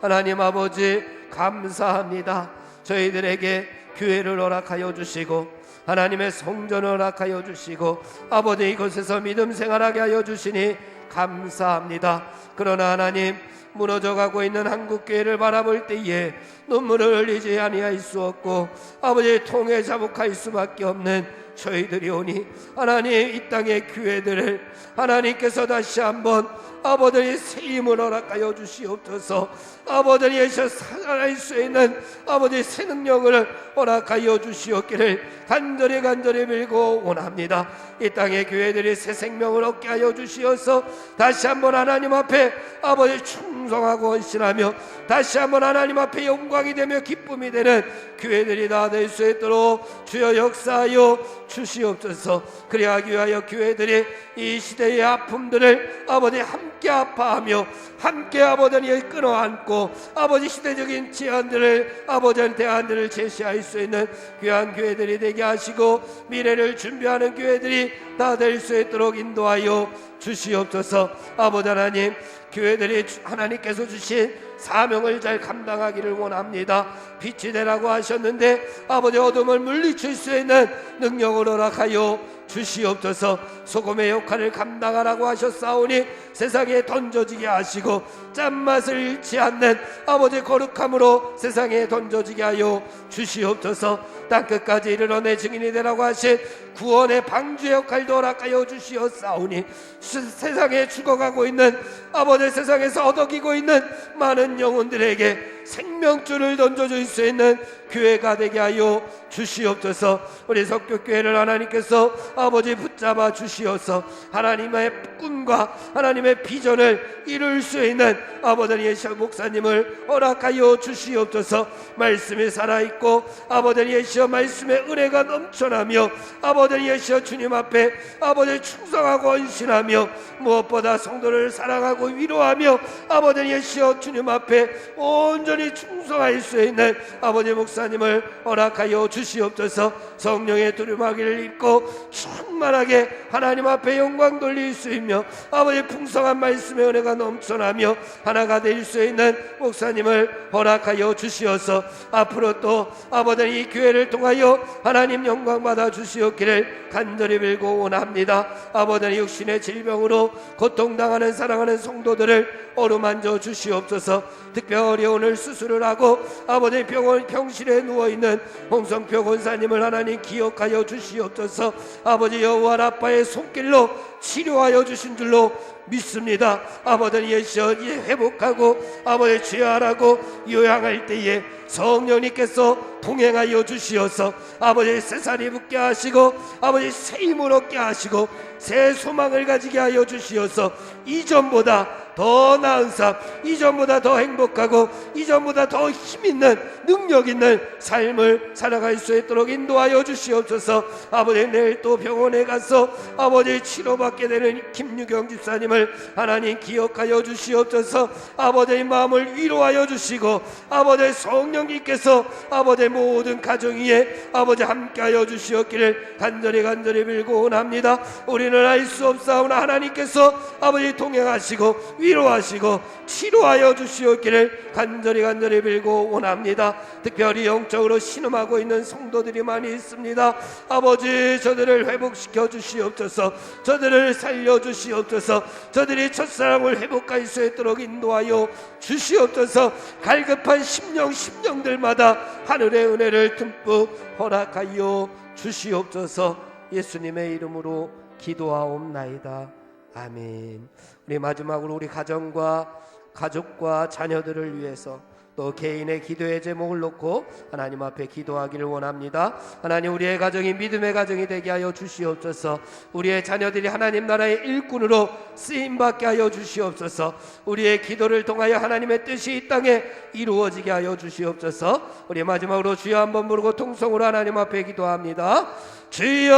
하나님 아버지 감사합니다. 저희들에게 교회를 허락하여 주시고 하나님의 성전을 허락하여 주시고 아버지 이곳에서 믿음 생활하게 하여 주시니 감사합니다. 그러나 하나님, 무너져가고 있는 한국교회를 바라볼 때에 눈물을 흘리지 아니할 수 없고 아버지의 통에 자복할 수밖에 없는 저희들이 오니 하나님, 이 땅의 교회들을 하나님께서 다시 한번 아버지의 새 힘을 허락하여 주시옵소서. 아버지에서 살아날 수 있는 아버지의 새 능력을 허락하여 주시옵기를 간절히 빌고 원합니다. 이 땅의 교회들이 새 생명을 얻게 하여 주시어서 다시 한번 하나님 앞에 아버지 충성하고 헌신하며 다시 한번 하나님 앞에 영광이 되며 기쁨이 되는 교회들이 다 될 수 있도록 주여 역사하여 주시옵소서. 그래야 위하여 교회들이 이 시대의 아픔들을 아버지 함께 아파하며 함께 아버지를 끌어안고 아버지 시대적인 제안들을 아버지 대안들을 제시할 수 있는 귀한 교회들이 되게 하시고 미래를 준비하는 교회들이 다 될 수 있도록 인도하여 주시옵소서. 아버지 하나님, 교회들이 하나님께서 주신 사명을 잘 감당하기를 원합니다. 빛이 되라고 하셨는데 아버지 어둠을 물리칠 수 있는 능력을 허락하여 주시옵소서. 소금의 역할을 감당하라고 하셨사오니 세상에 던져지게 하시고 짠맛을 잃지 않는 아버지 거룩함으로 세상에 던져지게 하여 주시옵소서. 땅끝까지 이르러 내 증인이 되라고 하신 구원의 방주의 역할도 허락하여 주시옵사오니 세상에 죽어가고 있는 아버지, 세상에서 어덕이고 있는 많은 영혼들에게 생명줄을 던져줄 수 있는 교회가 되게 하여 주시옵소서. 우리 석교교회를 하나님께서 아버지 붙잡아 주시어서 하나님의 꿈과 하나님의 비전을 이룰 수 있는 아버지 예시 목사님을 허락하여 주시옵소서. 말씀이 살아있고 아버지 예시여 말씀의 은혜가 넘쳐나며 아버지 예시여 주님 앞에 아버지 충성하고 헌신하며 무엇보다 성도를 사랑하고 위로하며 아버지 예시여 주님 앞에 온전히 충성할 수 있는 아버지 목사님을 허락하여 주시옵소서. 성령의 두루마기를 입고 충만하게 하나님 앞에 영광 돌릴 수 있며 아버지 풍성한 말씀의 은혜가 넘쳐나며 하나가 될 수 있는 목사님을 허락하여 주시어서 앞으로 또 아버지 이 교회를 통하여 하나님 영광 받아 주시옵기를 간절히 빌고 원합니다. 아버지 육신의 질병으로 고통당하는 사랑하는 성도들을 어루만져 주시옵소서. 특별히 오늘 수술을 하고 아버지 병실에 누워있는 홍성표 권사님을 하나님 기억하여 주시옵소서. 아버지 여호와 라파의 손길로 치료하여 주신 줄로 믿습니다. 아버지 예시여 회복하고 아버지 취하라고 요양할 때에 성령님께서 동행하여 주시어서 아버지 새살이 붙게 하시고 아버지 새 힘을 얻게 하시고 새 소망을 가지게 하여 주시어서 이전보다 더 나은 삶, 이전보다 더 행복하고 이전보다 더 힘있는 능력 있는 삶을 살아갈 수 있도록 인도하여 주시옵소서. 아버지 내일 또 병원에 가서 아버지 치료받게 되는 김유경 집사님을 하나님 기억하여 주시옵소서. 아버지의 마음을 위로하여 주시고 아버지 성령님께서 아버지 모든 가정 위에 아버지 함께하여 주시옵기를 간절히 빌고 원합니다. 우리는 알 수 없사오나 하나님께서 아버지 동행하시고 위로하시고 치료하여 주시옵기를 간절히 빌고 원합니다. 특별히 영적으로 신음하고 있는 성도들이 많이 있습니다. 아버지 저들을 회복시켜 주시옵소서. 저들을 살려 주시옵소서. 저들이 첫사랑을 회복할 수 있도록 인도하여 주시옵소서. 갈급한 심령들마다 하늘의 은혜를 듬뿍 허락하여 주시옵소서. 예수님의 이름으로 기도하옵나이다. 아멘. 우리 마지막으로 우리 가족과 자녀들을 위해서 또 개인의 기도의 제목을 놓고 하나님 앞에 기도하기를 원합니다. 하나님, 우리의 가정이 믿음의 가정이 되게 하여 주시옵소서. 우리의 자녀들이 하나님 나라의 일꾼으로 쓰임받게 하여 주시옵소서. 우리의 기도를 통하여 하나님의 뜻이 이 땅에 이루어지게 하여 주시옵소서. 우리 마지막으로 주여 한번 부르고 통성으로 하나님 앞에 기도합니다. 주여,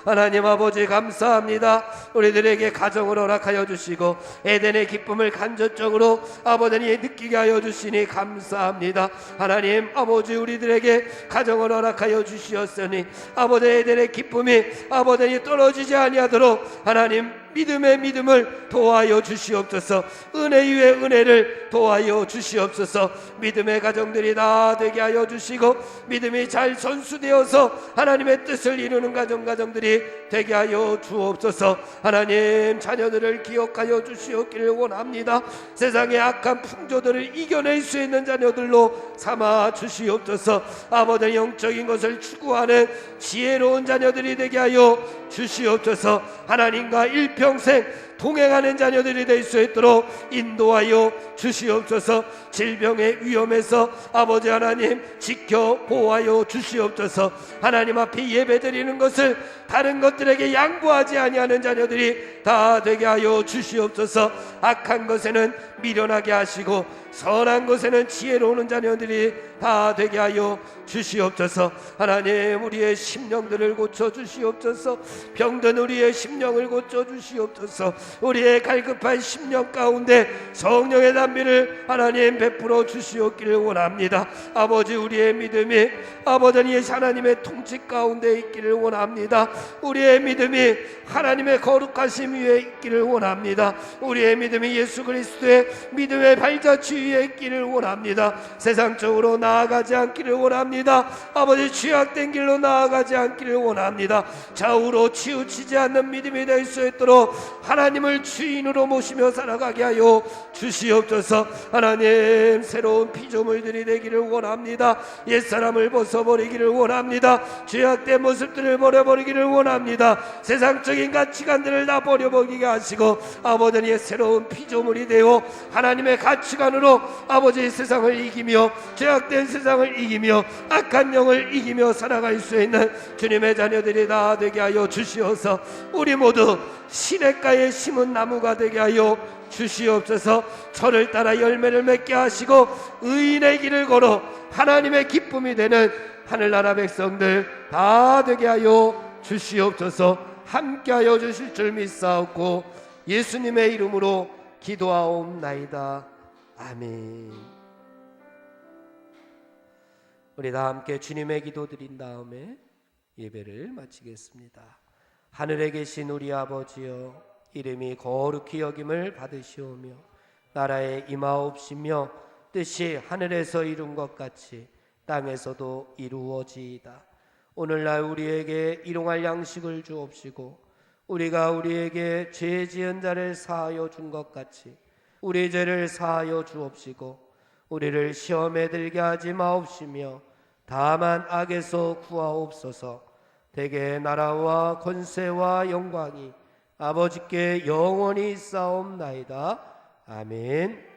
하나님 아버지 감사합니다. 우리들에게 가정을 허락하여 주시고 에덴의 기쁨을 간접적으로 아버지니 느끼게 하여 주시니 감사합니다. 하나님 아버지, 우리들에게 가정을 허락하여 주시었으니 아버지 에덴의 기쁨이 아버지니 떨어지지 아니하도록 하나님 믿음의 믿음을 도와여 주시옵소서. 은혜 위에 은혜를 도와여 주시옵소서. 믿음의 가정들이 다 되게 하여 주시고 믿음이 잘 전수되어서 하나님의 뜻을 이루는 가정들이 되게 하여 주옵소서. 하나님, 자녀들을 기억하여 주시옵기를 원합니다. 세상의 악한 풍조들을 이겨낼 수 있는 자녀들로 삼아 주시옵소서. 아버지, 영적인 것을 추구하는 지혜로운 자녀들이 되게 하여 주시옵소서. 하나님과 일평생 동행하는 자녀들이 될 수 있도록 인도하여 주시옵소서. 질병의 위험에서 아버지 하나님 지켜 보호하여 주시옵소서. 하나님 앞에 예배드리는 것을 다른 것들에게 양보하지 아니하는 자녀들이 다 되게 하여 주시옵소서. 악한 것에는 미련하게 하시고 선한 것에는 지혜로운 자녀들이 다 되게 하여 주시옵소서. 하나님, 우리의 심령들을 고쳐 주시옵소서. 병든 우리의 심령을 고쳐 주시옵소서. 우리의 갈급한 심령 가운데 성령의 단비를 하나님 베풀어 주시옵기를 원합니다. 아버지, 우리의 믿음이 아버지 하나님의 통치 가운데 있기를 원합니다. 우리의 믿음이 하나님의 거룩하심 위에 있기를 원합니다. 우리의 믿음이 예수 그리스도의 믿음의 발자취 위에 있기를 원합니다. 세상적으로 나아가지 않기를 원합니다. 아버지, 취약된 길로 나아가지 않기를 원합니다. 좌우로 치우치지 않는 믿음이 될 수 있도록 하나님을 주인으로 모시며 살아가게 하여 주시옵소서. 하나님, 새로운 피조물들이 되기를 원합니다. 옛사람을 벗어버리기를 원합니다. 죄악된 모습들을 버려버리기를 원합니다. 세상적인 가치관들을 다 버려버리게 하시고 아버지의 새로운 피조물이 되어 하나님의 가치관으로 아버지 세상을 이기며 죄악된 세상을 이기며 악한 영을 이기며 살아갈 수 있는 주님의 자녀들이 다 되게 하여 주시어서 우리 모두 시냇가에 심은 나무가 되게 하여 주시옵소서. 철을 따라 열매를 맺게 하시고 의인의 길을 걸어 하나님의 기쁨이 되는 하늘나라 백성들 다 되게 하여 주시옵소서. 함께하여 주실 줄 믿사옵고 예수님의 이름으로 기도하옵나이다. 아멘. 우리 다 함께 주님의 기도 드린 다음에 예배를 마치겠습니다. 하늘에 계신 우리 아버지여, 이름이 거룩히 여김을 받으시오며 나라에 임하옵시며 뜻이 하늘에서 이룬 것 같이 땅에서도 이루어지이다. 오늘날 우리에게 일용할 양식을 주옵시고 우리가 우리에게 죄 지은 자를 사하여 준 것 같이 우리 죄를 사하여 주옵시고 우리를 시험에 들게 하지 마옵시며 다만 악에서 구하옵소서. 대개 나라와 권세와 영광이 아버지께 영원히 있사옵나이다. 아멘.